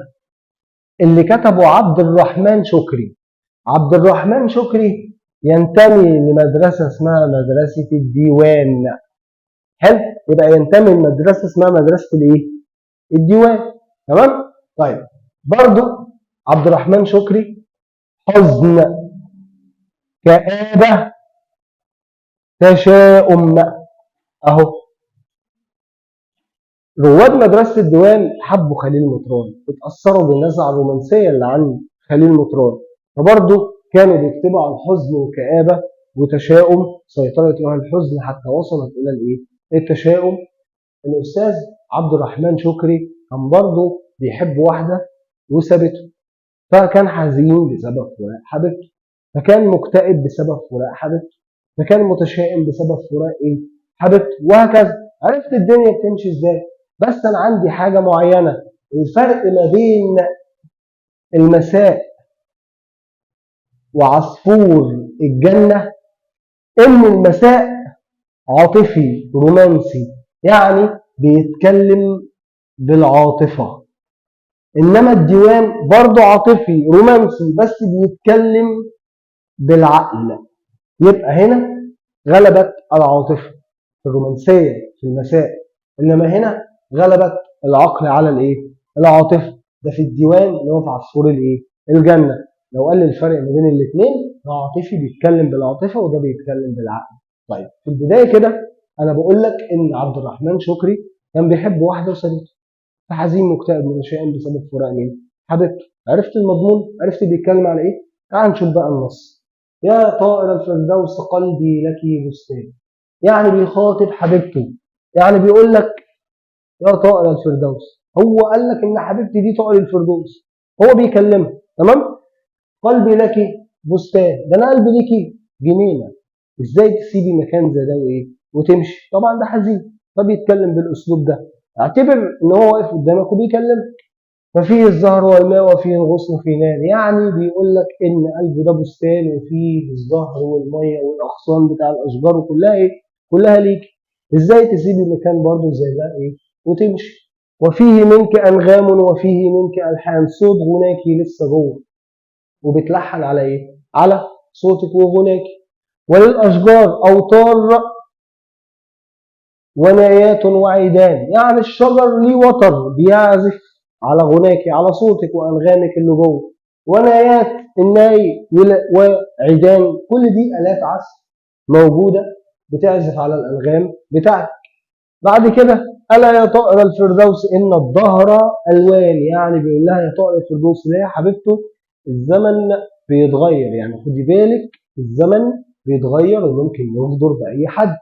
اللي كتبه عبد الرحمن شكري. عبد الرحمن شكري ينتمي لمدرسة اسمها مدرسة الديوان. حلو. يبقى ينتمي لمدرسة اسمها مدرسة الايه؟ الديوان. تمام. طيب برضو عبد الرحمن شكري حزن، كآبة، تشاؤم اهو. رواد مدرسة الديوان حبوا خليل مطران، اتأثروا بالنزعة الرومانسية اللي عند خليل مطران، فبرضه كانوا بيكتبوا عن حزن وكآبة وتشاؤم. سيطرت روح الحزن حتى وصلت إلى الإيه؟ التشاؤم. الأستاذ عبد الرحمن شكري كان برضه بيحب واحدة وسابته، فكان حزين بسبب فراق حبيبته، فكان مكتئب بسبب فراق حبيبته، فكان متشائم بسبب فراق إيه؟ حبيبته، وهكذا. عرفت الدنيا بتمشي إزاي؟ بس أنا عندي حاجة معينة، الفرق ما بين المساء وعصفور الجنة إن المساء عاطفي رومانسي، يعني بيتكلم بالعاطفة، إنما الديوان برضه عاطفي رومانسي بس بيتكلم بالعقل. يبقى هنا غلبت العاطفة في الرومانسية في المساء، إنما هنا غلبت العقل على الإيه؟ العاطفة. ده في الديوان اللي هو في عصفور الإيه؟ الجنة. لو قال لي الفرق ما بين الاثنين، ده عاطفي بيتكلم بالعاطفة وده بيتكلم بالعقل. طيب في البداية كده أنا بقول لك إن عبد الرحمن شكري كان بيحب واحدة وسابته، فحزين مكتئب متشائم بسبب فراق مين؟ حبيبته. عرفت المضمون؟ عرفت بيتكلم على إيه؟ تعال نشوف بقى النص. يا طائر الفردوس قلبي لك بستان، يعني بيخاطب حبيبته، يعني بيقول لك يا طائر الفردوس. هو قال لك ان حبيبتي دي طائر الفردوس، هو بيكلمها، تمام؟ قلبي لك بستان، ده انا قلبي ليكي جنينه، ازاي تسيبي مكان زي ده وايه وتمشي؟ طبعا ده حزين، فبيتكلم بالاسلوب ده. اعتبر ان هو واقف قدامك وبيكلمك. ففيه الزهر والماء وفيه الغصن في نار، يعني بيقول لك ان قلبه ده بستان وفيه الزهر والميه والاغصان بتاع الاشجار وكلها ايه؟ كلها ليك. ازاي تسيبي مكان برضه زي ده ايه وتمشي؟ وفيه منك انغام وفيه منك الحان، صوت غناكي لسه جوه وبتلحن على ايه؟ على صوتك وغناكي. وللاشجار اوتار ونايات وعيدان، يعني الشجر ليه وتر بيعزف على غناكي، على صوتك وانغامك اللي جوه. ونايات، الناي وعيدان، كل دي الات عزف موجوده بتعزف على الانغام بتاعتك. بعد كده الا يا طائر الفردوس ان الدهر الوان، يعني بيقول لها يا طائر الفردوس اللي هي حبيبته، الزمن بيتغير، يعني خدي بالك الزمن بيتغير وممكن يغدر باي حد.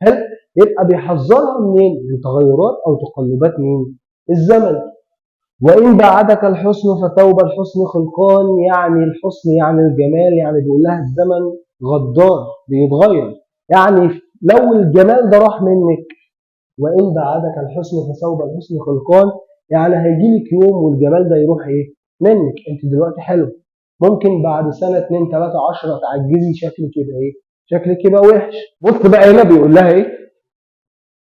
هل يبقى بيحذرها منين؟ من تغيرات او تقلبات مين؟ الزمن. وان بعدك الحسن فثوب الحسن خلقان، يعني الحسن يعني الجمال، يعني بيقول لها الزمن غدار بيتغير، يعني لو الجمال ده راح منك، وان بعدك الحسن فثوب الحسن خلقان، يعني هيجي لك يوم والجمال ده يروح ايه؟ منك. انت دلوقتي حلو، ممكن بعد سنه 2 3 10 تعجزي، شكلك يبقى ايه؟ شكلك يبقى وحش. بص بقى هنا بيقول لها ايه؟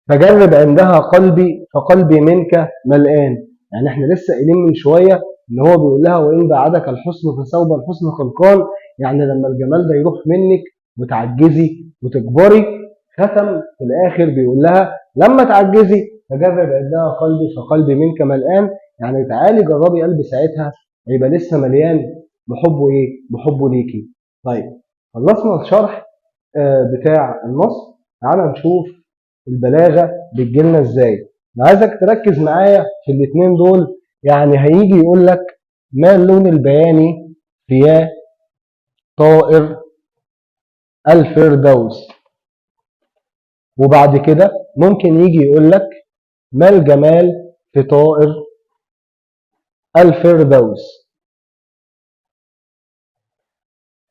فجرب عندها قلبي فقلبي منك ملآن، يعني احنا لسه قايلين من شويه ان هو بيقول لها وان بعدك الحسن فثوب الحسن خلقان، يعني لما الجمال ده يروح منك وتعجزي وتكبري. ختم في الاخر بيقول لها لما تعجزي فجرب عندها قلبي فقلبي منك ملآن، يعني تعالي جربي قلبي ساعتها هيبقى لسه مليان بحبه ايه؟ بحبه ليكي. طيب خلصنا الشرح بتاع النص. تعالى نشوف البلاغه بتجيلنا ازاي. انا عايزك تركز معايا في الاثنين دول. يعني هيجي يقول لك ما اللون البياني في يا طائر الفردوس، وبعد كده ممكن يجي يقول لك ما الجمال في طائر الفردوس.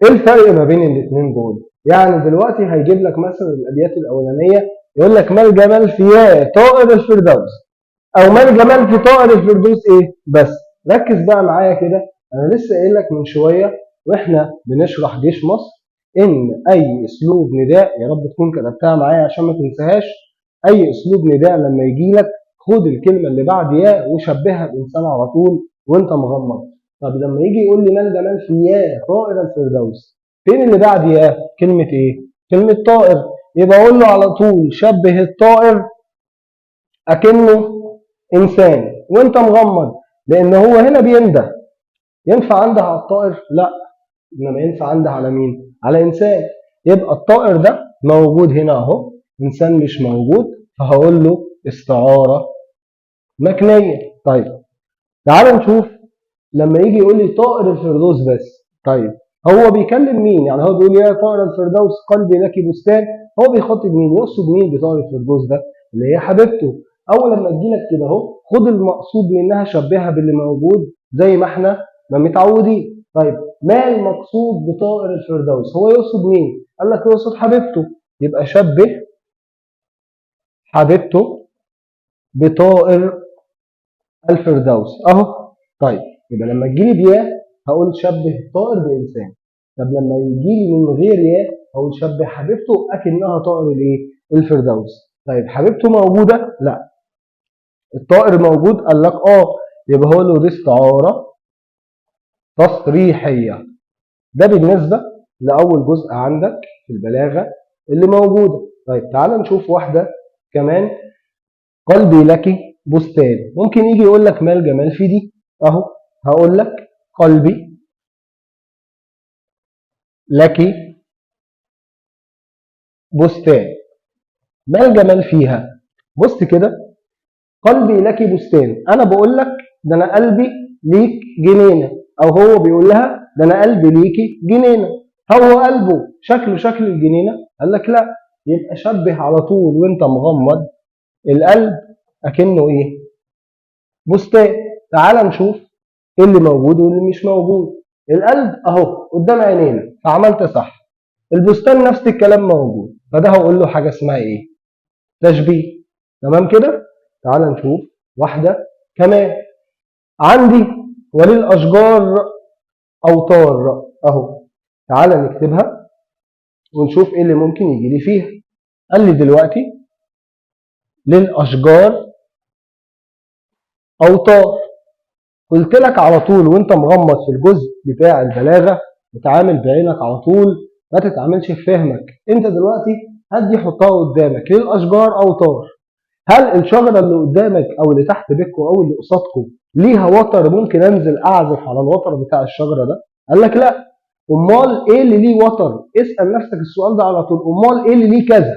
ايه الفرق ما بين الاثنين دول؟ يعني دلوقتي هيجيب لك مثلا الابيات الاولانيه يقول لك ما الجمال في يا طائر الفردوس، او ما الجمال في طائر الفردوس ايه بس. ركز بقى معايا كده، انا لسه قايل لك من شويه واحنا بنشرح جيش مصر ان اي اسلوب نداء، يا رب تكون كتبتها معايا عشان ما تنساهاش، اي اسلوب نداء لما يجي لك خد الكلمه اللي بعد يا وشبهها بانسان على طول وانت مغمض. طب لما يجي يقول لي ما الجمال في يا طائر الفردوس، فين اللي بعد يا؟ كلمه ايه؟ كلمه طائر. يبقى اقول له على طول شبه الطائر اكنه انسان وانت مغمض، لان هو هنا بينده. ينفع عنده على الطائر؟ لا، انما ينفع عنده على مين؟ على انسان. يبقى الطائر ده موجود هنا اهو، انسان مش موجود، فهقول له استعاره مكنيه. طيب تعال نشوف لما يجي يقول لي طائر الفردوس بس. طيب هو بيكلم مين؟ يعني هو بيقول يا طائر الفردوس قلبي لك بستان، هو بيخاطب مين؟ يقصد مين بطائر الفردوس ده؟ اللي هي حبيبته. اول لما تجي لك كده اهو خد المقصود منها شبهها باللي موجود زي ما احنا ما متعودين. طيب ما المقصود بطائر الفردوس؟ هو يقصد مين؟ قال لك يقصد حبيبته، يبقى شبه حبيبته بطائر الفردوس اهو. طيب يبقى لما تجيلي بياء هقول شبه طائر بانسان. طب لما يجيلي من غير ياء هقول شبه حبيبته اكنها طائر الايه؟ الفردوس. طيب حبيبته موجوده؟ لا. الطائر موجود؟ قال لك اه. يبقى هو له دي استعاره تصريحيه. ده بالنسبه لاول جزء عندك في البلاغه اللي موجوده. طيب تعال نشوف واحده كمان. قلبي لك بستان، ممكن يجي يقول لك ما الجمال في دي اهو. هقول لك قلبي لك بستان، ما الجمال فيها؟ بص كده، قلبي لك بستان، انا بقول لك ده انا قلبي ليك جنينه، او هو بيقول لها ده انا قلبي ليكي جنينه. هو قلبه شكله شكل الجنينه؟ قال لك لا. يبقى شبه على طول وانت مغمض القلب اكنه ايه؟ بستان. تعال نشوف ايه اللي موجود واللي مش موجود. القلب اهو قدام عينينا فعملت صح. البستان نفس الكلام موجود، فده هقول له حاجه اسمها ايه؟ تشبيه. تمام كده. تعال نشوف واحده كمان عندي. وللاشجار اوتار اهو. تعال نكتبها ونشوف ايه اللي ممكن يجي لي فيها. قال لي دلوقتي للاشجار اوتار. قلت لك على طول وانت مغمض في الجزء بتاع البلاغه وتعامل بعينك على طول، ما تتعاملش في فهمك. انت دلوقتي هدي حطها قدامك للاشجار اوتار. هل الشجره اللي قدامك او اللي تحت بيتكم او اللي قصادكم ليها وتر ممكن انزل اعزف على الوتر بتاع الشجره ده؟ قال لك لا. امال ايه اللي ليه وتر؟ اسال نفسك السؤال ده على طول. امال ايه اللي ليه كذا؟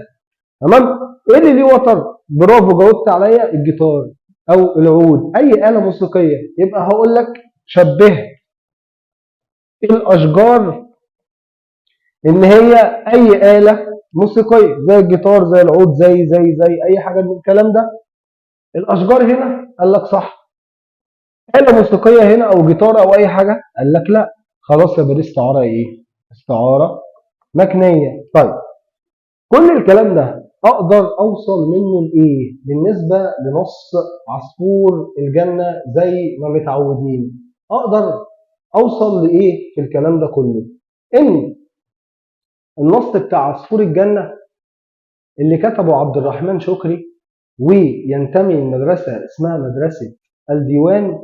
تمام. ايه اللي ليه وتر؟ برافو جاوبت عليا، الجيتار او العود اي آلة موسيقية. يبقى هقول لك شبه الاشجار ان هي اي آلة موسيقية زي الجيتار زي العود زي اي حاجة من الكلام ده. الاشجار هنا قال لك صح. آلة موسيقية هنا او جيتار او اي حاجة؟ قال لك لا. خلاص يبقى دي استعارة ايه؟ استعارة مكنية. طيب كل الكلام ده اقدر اوصل منه لايه بالنسبه لنص عصفور الجنه زي ما متعودين؟ اقدر اوصل لايه في الكلام ده كله؟ ان النص بتاع عصفور الجنه اللي كتبه عبد الرحمن شكري وينتمي لمدرسه اسمها مدرسه الديوان،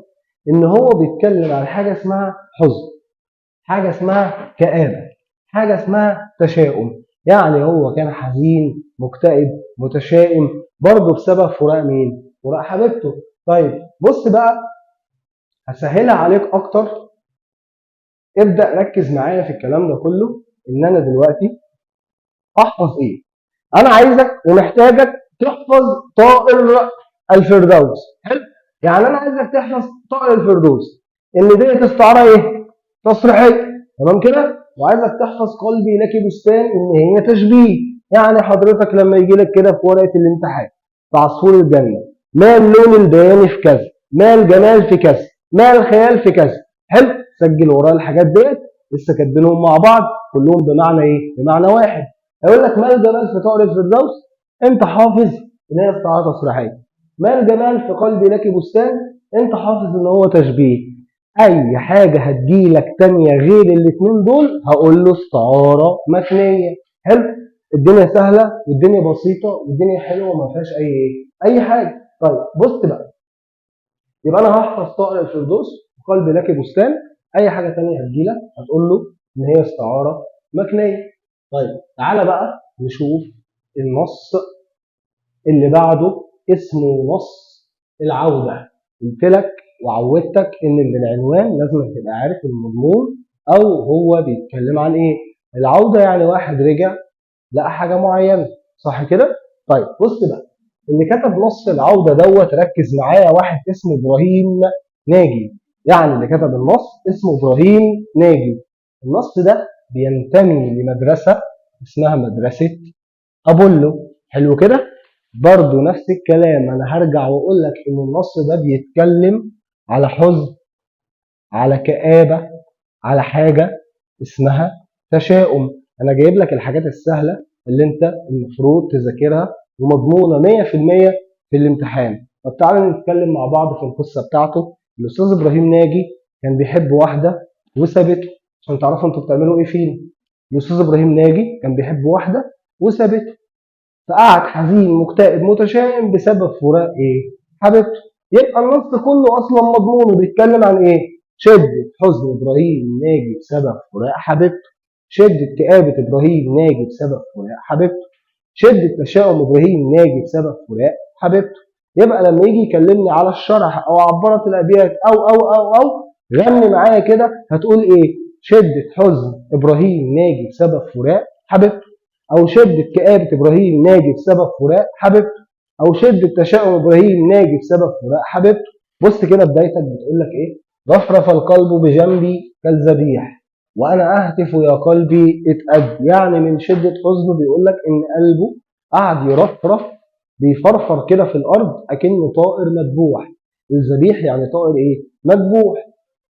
ان هو بيتكلم عن حاجه اسمها حزن، حاجه اسمها كآبه، حاجه اسمها تشاؤم. يعني هو كان حزين مكتئب متشائم برضه بسبب فراق مين؟ فراق حبيبته. طيب بص بقى هسهلها عليك اكتر. ابدا ركز معايا في الكلام ده كله. ان انا دلوقتي احفظ ايه؟ انا عايزك ومحتاجك تحفظ طائر الفردوس. حلو. يعني انا عايزك تحفظ طائر الفردوس ان ديت استعاره ايه؟ تصريحيه. تمام كده. وعايزك تحفظ قلبي لك بستان ان هي تشبيه. يعني حضرتك لما يجي لك كده في ورقه الامتحان في عصفور الجنه ما اللون البياني في كذا؟ ما الجمال في كذا؟ ما الخيال في كذا؟ حلو. سجل ورايا الحاجات ديت لسه كاتبينهم مع بعض كلهم بمعنى ايه؟ بمعنى واحد. هيقول لك ما الجمال في طائر الفردوس؟ انت حافظ ان هي استعاره تصريحيه. ما الجمال في قلبي لك بستان؟ انت حافظ ان هو تشبيه. اي حاجه هتجيلك تانية غير الاثنين دول هقول له استعاره مكنيه. حلو. الدنيا سهله والدنيا بسيطه والدنيا حلوه وما فيهاش اي حاجه. طيب بص بقى. يبقى انا هحفظ طائر الفردوس وقلبي لك بستان. اي حاجه تانية هتجيلك هتقول له ان هي استعاره مكنيه. طيب تعالى بقى نشوف النص اللي بعده اسمه نص العودة. قلت لك وعودتك ان من العنوان لازم تبقى عارف المضمون او هو بيتكلم عن ايه. العودة يعني واحد رجع لقى حاجة معينة، صح كده؟ طيب بص بقى. اللي كتب نص العودة دوت ركز معايا واحد اسمه إبراهيم ناجي. يعني اللي كتب النص اسمه إبراهيم ناجي. النص ده بينتمي لمدرسة اسمها مدرسة أبولو. حلو كده؟ برضه نفس الكلام، أنا هرجع وأقول لك إن النص ده بيتكلم على حزن، على كآبة، على حاجة اسمها تشاؤم. أنا جايب لك الحاجات السهلة اللي أنت المفروض تذاكرها ومضمونة 100% في الامتحان. طب تعالى نتكلم مع بعض في القصة بتاعته. الأستاذ إبراهيم ناجي كان بيحب واحدة وسابته، عشان تعرفوا أنتوا بتعملوا إيه فين. الأستاذ إبراهيم ناجي كان بيحب واحدة وسابته، فقعد حزين مكتئب متشائم بسبب فراق ايه؟ حبيبته. يبقى النص كله اصلا مضمونه بيتكلم عن ايه؟ شده حزن ابراهيم ناجي بسبب فراق حبيبته، شده كآبه ابراهيم ناجي بسبب فراق حبيبته، شده تشاؤم ابراهيم ناجي بسبب فراق حبيبته. يبقى لما يجي يكلمني على الشرح او عباره الابيات او غني معايا كده، هتقول ايه؟ شده حزن ابراهيم ناجي بسبب فراق حبيبته، او شده كآبه ابراهيم ناجي بسبب فراق حبيبته، او شده تشاؤم ابراهيم ناجي بسبب فراق حبيبته. بص كده بدايتك بتقول لك ايه؟ رفرف القلب بجنبي كالذبيح وانا اهتف يا قلبي اتأد. يعني من شده حزنه بيقول لك ان قلبه قعد يرفرف، بيفرفر كده في الارض اكنه طائر مذبوح. الذبيح يعني طائر ايه؟ مذبوح.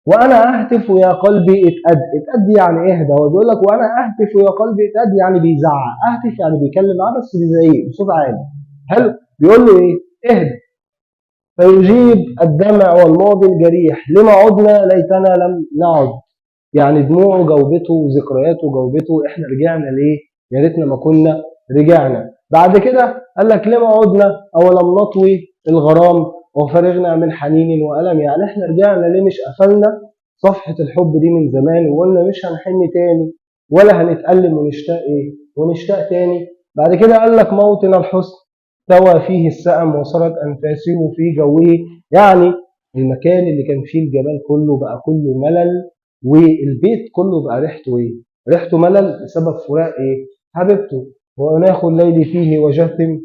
وانا اهتف يا قلبي اتأد. اتأد يعني اهدى. هو بيقول لك وانا اهتف يا قلبي اتأد يعني بيزعق. اهتف يعني بيكلم معاه بس بيزعق بصوت عالي. حلو. بيقول له ايه؟ اهدى. فيجيب الدمع والماضي الجريح لما عدنا ليتنا لم نعد. يعني دموعه جاوبته وذكرياته جاوبته، احنا رجعنا ليه؟ يا ريتنا ما كنا رجعنا. بعد كده قال لك لما عدنا اولم نطوي الغرام وفرغنا من حنين والم. يعني احنا رجعنا ليه؟ مش قفلنا صفحه الحب دي من زمان وقلنا مش هنحن تاني ولا هنتألم ونشتاق ايه؟ ونشتاق تاني. بعد كده قال لك موطن الحسن توى فيه السأم وصارت انفاسه في جوه. يعني المكان اللي كان فيه الجبال كله بقى كله ملل، والبيت كله بقى ريحته ايه؟ ريحته ملل بسبب فراق ايه؟ حبيبته. وأناخ الليل فيه وجثم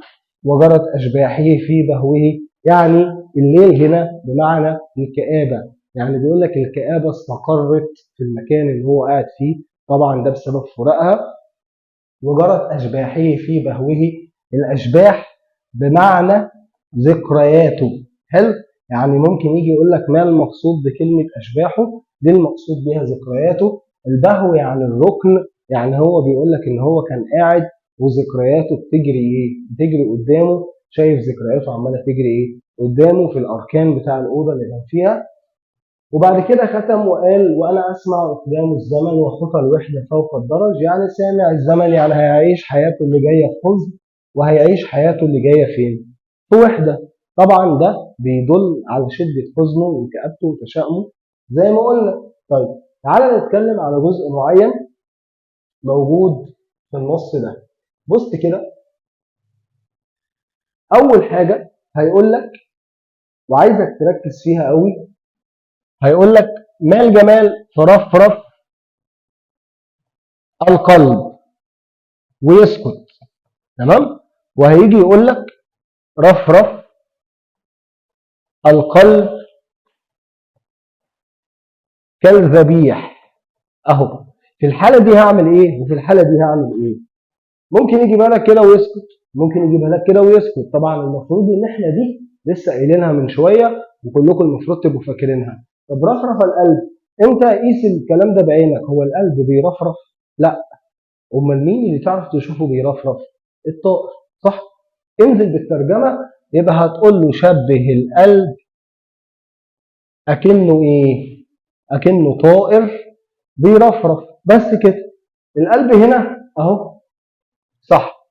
وجرت أشباحه في بهوه. يعني الليل هنا بمعنى الكآبة. يعني بيقول لك الكآبة استقرت في المكان اللي هو قاعد فيه، طبعا ده بسبب فراقها. وجرت أشباحه في بهوه. الأشباح بمعنى ذكرياته. حلو. يعني ممكن يجي يقول لك ما المقصود بكلمة أشباحه؟ دي المقصود بها ذكرياته. البهو يعني الركن. يعني هو بيقول لك إن هو كان قاعد وذكرياته بتجري إيه؟ بتجري قدامه، شايف ذكرياته عمالة تجري إيه؟ قدامه في الأركان بتاع الأوضة اللي كان فيها. وبعد كده ختم وقال وانا اسمع اقدام الزمن وخطى الوحده فوق الدرج. يعني سامع الزمن، يعني هيعيش حياته اللي جايه في حزن وهيعيش حياته اللي جايه فين؟ في وحده. طبعا ده بيدل على شده حزنه وكآبته وتشاؤمه زي ما قلنا. طيب تعالى نتكلم على جزء معين موجود في النص ده. بص كده، اول حاجه هيقول لك وعايزك تركز فيها قوي، هيقول لك ما الجمال في رفرف القلب ويسكت. تمام. وهيجي يقول لك رفرف القلب كالذبيح. اهو في الحاله دي هعمل ايه وفي الحاله دي هعمل ايه؟ ممكن يجيبها لك كده ويسكت، ممكن يجيبها لك كده ويسكت. طبعا المفروض ان احنا دي لسه قايلينها من شويه وكلكم المفروض تبقوا فاكرينها. طب رفرف القلب، انت قيس الكلام ده بعينك. هو القلب بيرفرف؟ لا. امال مين اللي تعرف تشوفه بيرفرف؟ الطائر، صح؟ انزل بالترجمه، يبقى هتقول له شبه القلب اكنه ايه؟ اكنه طائر بيرفرف. بس كده. القلب هنا اهو، صح.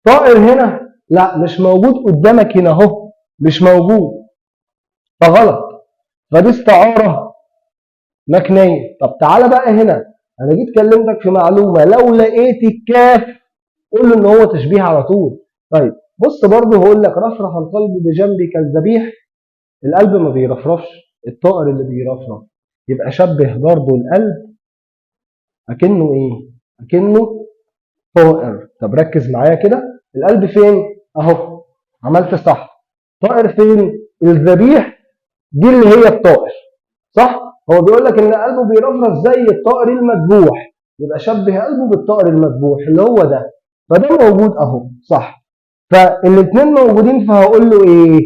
طائر هنا لا، مش موجود قدامك هنا اهو، مش موجود، فغلط. فدي استعاره مكنيه. طب تعالى بقى هنا، انا جيت كلمتك في معلومه، لو لقيت الكاف قول له ان هو تشبيه على طول. طيب بص برضه هقول لك رفرف القلب بجنبي كالذبيح. القلب ما بيرفرفش، الطائر اللي بيرفرف. يبقى شبه برضه القلب اكنه ايه؟ اكنه طائر. طب ركز معايا كده، القلب فين؟ اهو. عملت صح. طائر فين؟ الذبيح دي اللي هي الطائر، صح؟ هو بيقول لك ان قلبه بيرفرف زي الطائر المذبوح، يبقى شبه قلبه بالطائر المذبوح اللي هو ده، فده موجود اهو، صح. فالاثنين موجودين، فهقول له ايه؟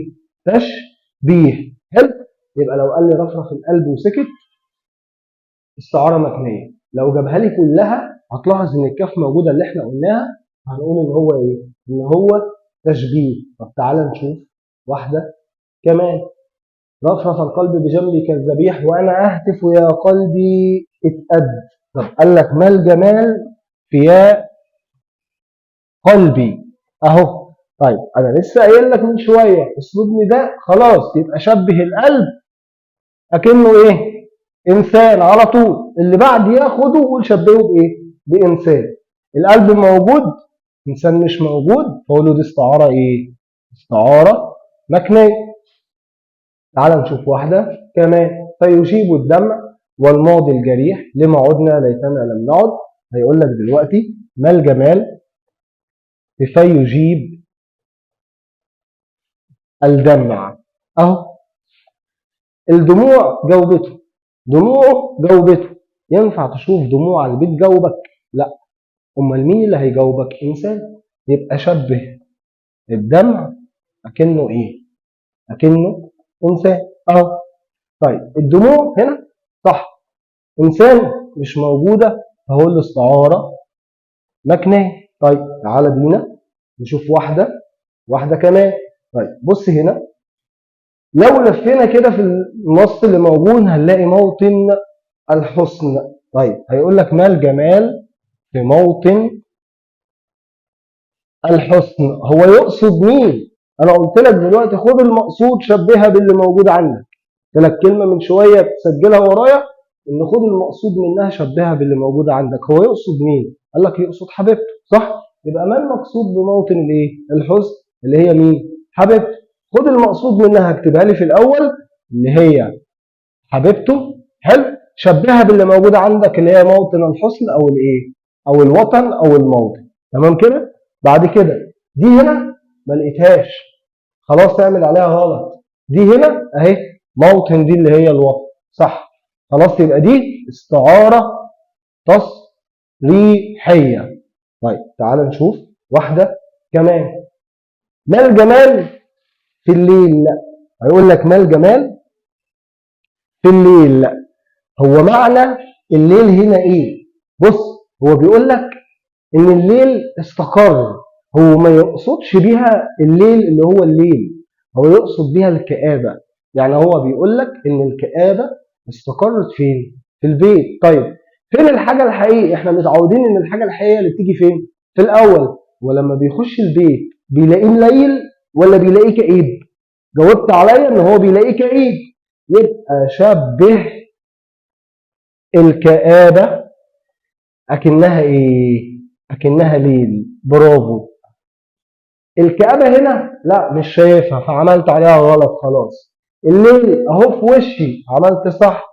تشبيه. حلو. يبقى لو قال لي رفرف القلب وسكت، استعاره مكنيه. لو جابها لي كلها هتلاحظ ان الكاف موجوده اللي احنا قلناها، هنقول ان هو ايه؟ ان هو تشبيه. طب تعالى نشوف واحده كمان. رفرف القلب بجنبي كالذبيح وانا اهتف يا قلبي اتأد. طب قال لك ما الجمال في يا قلبي اهو. طيب انا لسه قايل لك من شويه اسلوبني ده خلاص يبقى شبه القلب اكنه ايه؟ انسان على طول. اللي بعد ياخده ويقول شبهه بايه؟ بانسان. القلب موجود، انسان مش موجود، فاقول له دي استعاره ايه؟ استعاره مكنيه. تعال نشوف واحده كمان. فيجيب الدمع والماضي الجريح لما عدنا ليتنا لم نعد. هيقول لك دلوقتي ما الجمال في فيجيب الدمع اهو. الدموع جاوبته، دموعه جاوبته. ينفع تشوف دموعك بتجاوبك؟ لا. امال مين اللي هيجاوبك؟ انسان. يبقى شبه الدمع اكنه ايه؟ اكنه انسان اهو. طيب الدموع هنا صح، انسان مش موجوده، فهقول له استعاره مكنيه. طيب تعالى بينا نشوف واحده كمان. طيب بص هنا، لو لفينا كده في النص اللي موجود هنلاقي موطن الحسن. طيب هيقول لك ما الجمال في موطن الحسن. هو يقصد مين؟ انا قلت لك دلوقتي خد المقصود شبهها باللي موجود عندك. قلت لك كلمه من شويه تسجلها ورايا، ان خد المقصود منها شبهها باللي موجود عندك. هو يقصد مين؟ قال لك يقصد حبيبته، صح؟ يبقى ما المقصود بموطن الايه؟ الحسن اللي هي مين؟ حبيبته. خد المقصود منها اكتبها لي في الاول، اللي هي حبيبته. حلو. شبهها باللي موجود عندك اللي هي موطن الحسن او الايه؟ او الوطن او الموطن. تمام كده؟ بعد كده دي هنا ما لقيتهاش، خلاص اعمل عليها غلط. دي هنا اهي موطن، دي اللي هي الوطن، صح. خلاص يبقى دي استعاره تصريحيه. طيب تعال نشوف واحده كمان. ما الجمال في الليل؟ هيقول لك ما الجمال في الليل. هو معنى الليل هنا ايه؟ بص، هو بيقول لك ان الليل استقر. هو ما يقصدش بيها الليل اللي هو الليل، هو يقصد بيها الكآبة. يعني هو بيقول لك ان الكآبة استقرت فين؟ في البيت. طيب فين الحاجة الحقيقية؟ احنا متعودين ان الحاجة الحقيقية اللي بتيجي فين؟ في الاول. ولما بيخش البيت بيلاقيه مليل ولا بيلاقيه كئيب؟ جاوبت عليا ان هو بيلاقيه كئيب. يبقى شبه الكآبة أكنها إيه؟ أكنها ليل. برافو. الكآبة هنا لا مش شايفها فعملت عليها غلط خلاص. الليل أهو في وشي، عملت صح.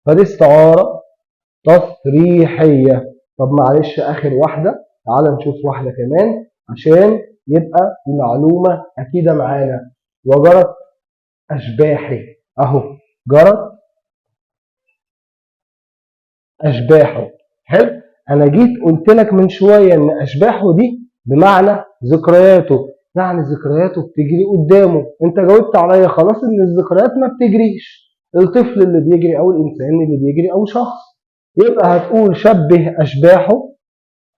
فدي استعارة تصريحية. طب معلش آخر واحدة، تعال نشوف واحدة كمان عشان يبقى المعلومة أكيدة معانا. وجرت أشباحي أهو، جرت أشباحه. حلو. أنا جيت قلت لك من شوية إن أشباحه دي بمعنى ذكرياته، يعني ذكرياته بتجري قدامه. أنت جاوبت عليا خلاص إن الذكريات ما بتجريش، الطفل اللي بيجري أو الإنسان اللي بيجري أو شخص. يبقى هتقول شبه أشباحه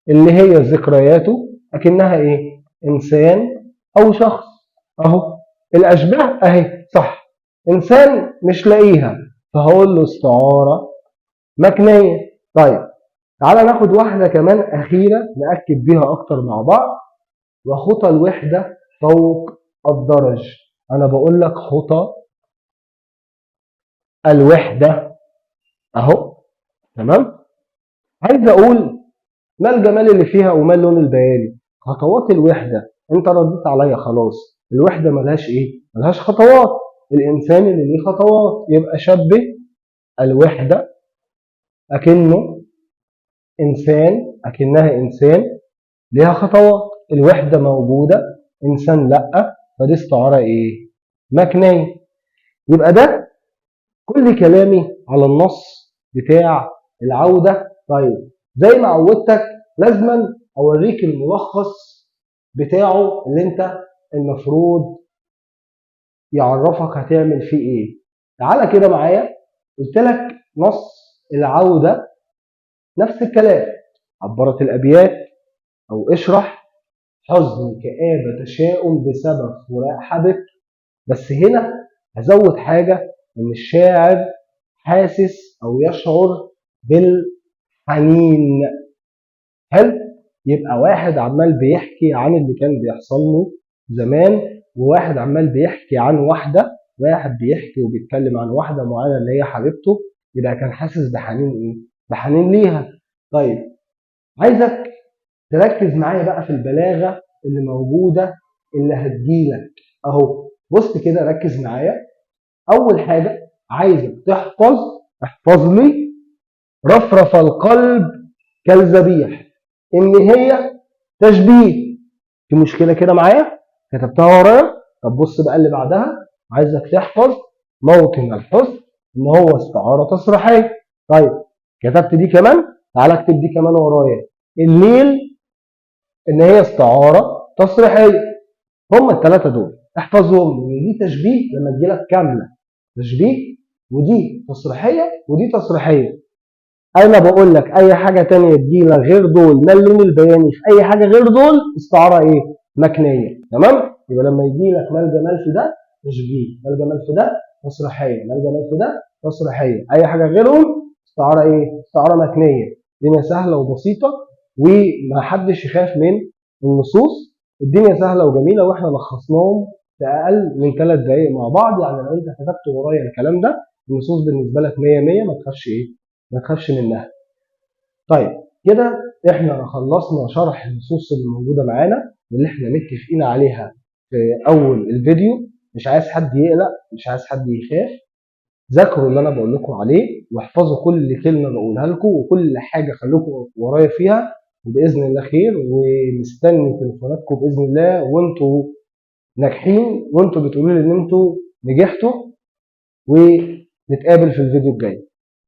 اللي هي ذكرياته أكنها إيه؟ إنسان أو شخص أهو. الأشباح أهي صح، إنسان مش لاقيها، فهقول له استعارة مكنية. طيب تعالى ناخد واحدة كمان أخيرة نأكد بيها أكتر مع بعض. وخطى الوحدة فوق الدرج. أنا بقول لك خطى الوحدة أهو. تمام. عايز أقول ما الجمال اللي فيها وما اللون البياني؟ خطوات الوحدة. أنت رديت عليا خلاص، الوحدة ملهاش إيه؟ ملهاش خطوات. الإنسان اللي ليه خطوات. يبقى شبه الوحدة أكنه إنسان، أكنها إنسان ليها خطوات. الوحدة موجودة، إنسان لأ، فدي استعارة ايه؟ مكنية. يبقى ده كل كلامي على النص بتاع العودة. طيب زي ما عودتك لازما اوريك الملخص بتاعه اللي انت المفروض يعرفك هتعمل فيه ايه. تعالى كده معايا، قلت لك نص العودة نفس الكلام، عبرت الابيات او اشرح حزن كآبة تشاؤم بسبب فراق حبيبته. بس هنا هزود حاجة، ان الشاعر حاسس او يشعر بالحنين. حلو. يبقى واحد عمال بيحكي عن اللي كان بيحصل له زمان، وواحد عمال بيحكي عن واحدة، واحد بيحكي وبيتكلم عن واحدة معينة اللي هي حبيبته، يبقى كان حاسس بحنين ايه؟ بحنين ليها. طيب عايزك تركز معايا بقى في البلاغة اللي موجودة اللي هتجيلك اهو. بص كده ركز معايا. اول حاجة عايزك احفظ لي رفرف القلب كالذبيح، ان هي تشبيه. في مشكله كده معايا؟ كتبتها ورايا؟ طب بص بقى اللي بعدها، عايزك تحفظ موطن الحزن ان هو استعاره تصريحيه. طيب كتبت دي كمان، تعالى اكتب دي كمان ورايا. الليل ان هي استعاره تصريحيه. هم الثلاثه دول احفظهم، ان دي تشبيه لما تجي لك كامله تشبيه، ودي تصريحيه ودي تصريحيه. انا بقول لك اي حاجه تانية تجيلك غير دول، ما اللون البياني في اي حاجه غير دول استعاره ايه؟ مكنيه. تمام؟ يبقى لما يجي لك ما الجمال في ده تشبيه، ما الجمال في ده تصريحيه، ما الجمال في ده تصريحيه، اي حاجه غيرهم استعاره ايه؟ استعاره مكنيه. الدنيا سهله وبسيطه، وما حدش يخاف من النصوص. الدنيا سهله وجميله، واحنا لخصناهم في اقل من 3 دقائق مع بعض. يعني لو انت كتبت ورايا الكلام ده، النصوص بالنسبه لك 100 100، ما تخافش ايه؟ ما تخافش منها. طيب كده احنا خلصنا شرح النصوص اللي موجوده معانا واللي احنا متفقين عليها في اول الفيديو. مش عايز حد يقلق، مش عايز حد يخاف. ذاكروا اللي انا بقول لكم عليه، واحفظوا كل كلمه بقولها لكم، وكل حاجه خليكم ورايا فيها، وباذن الله خير. ومستني تليفوناتكم باذن الله وانتوا ناجحين، وانتوا بتقولوا لي ان انتوا نجحتوا. ونتقابل في الفيديو الجاي.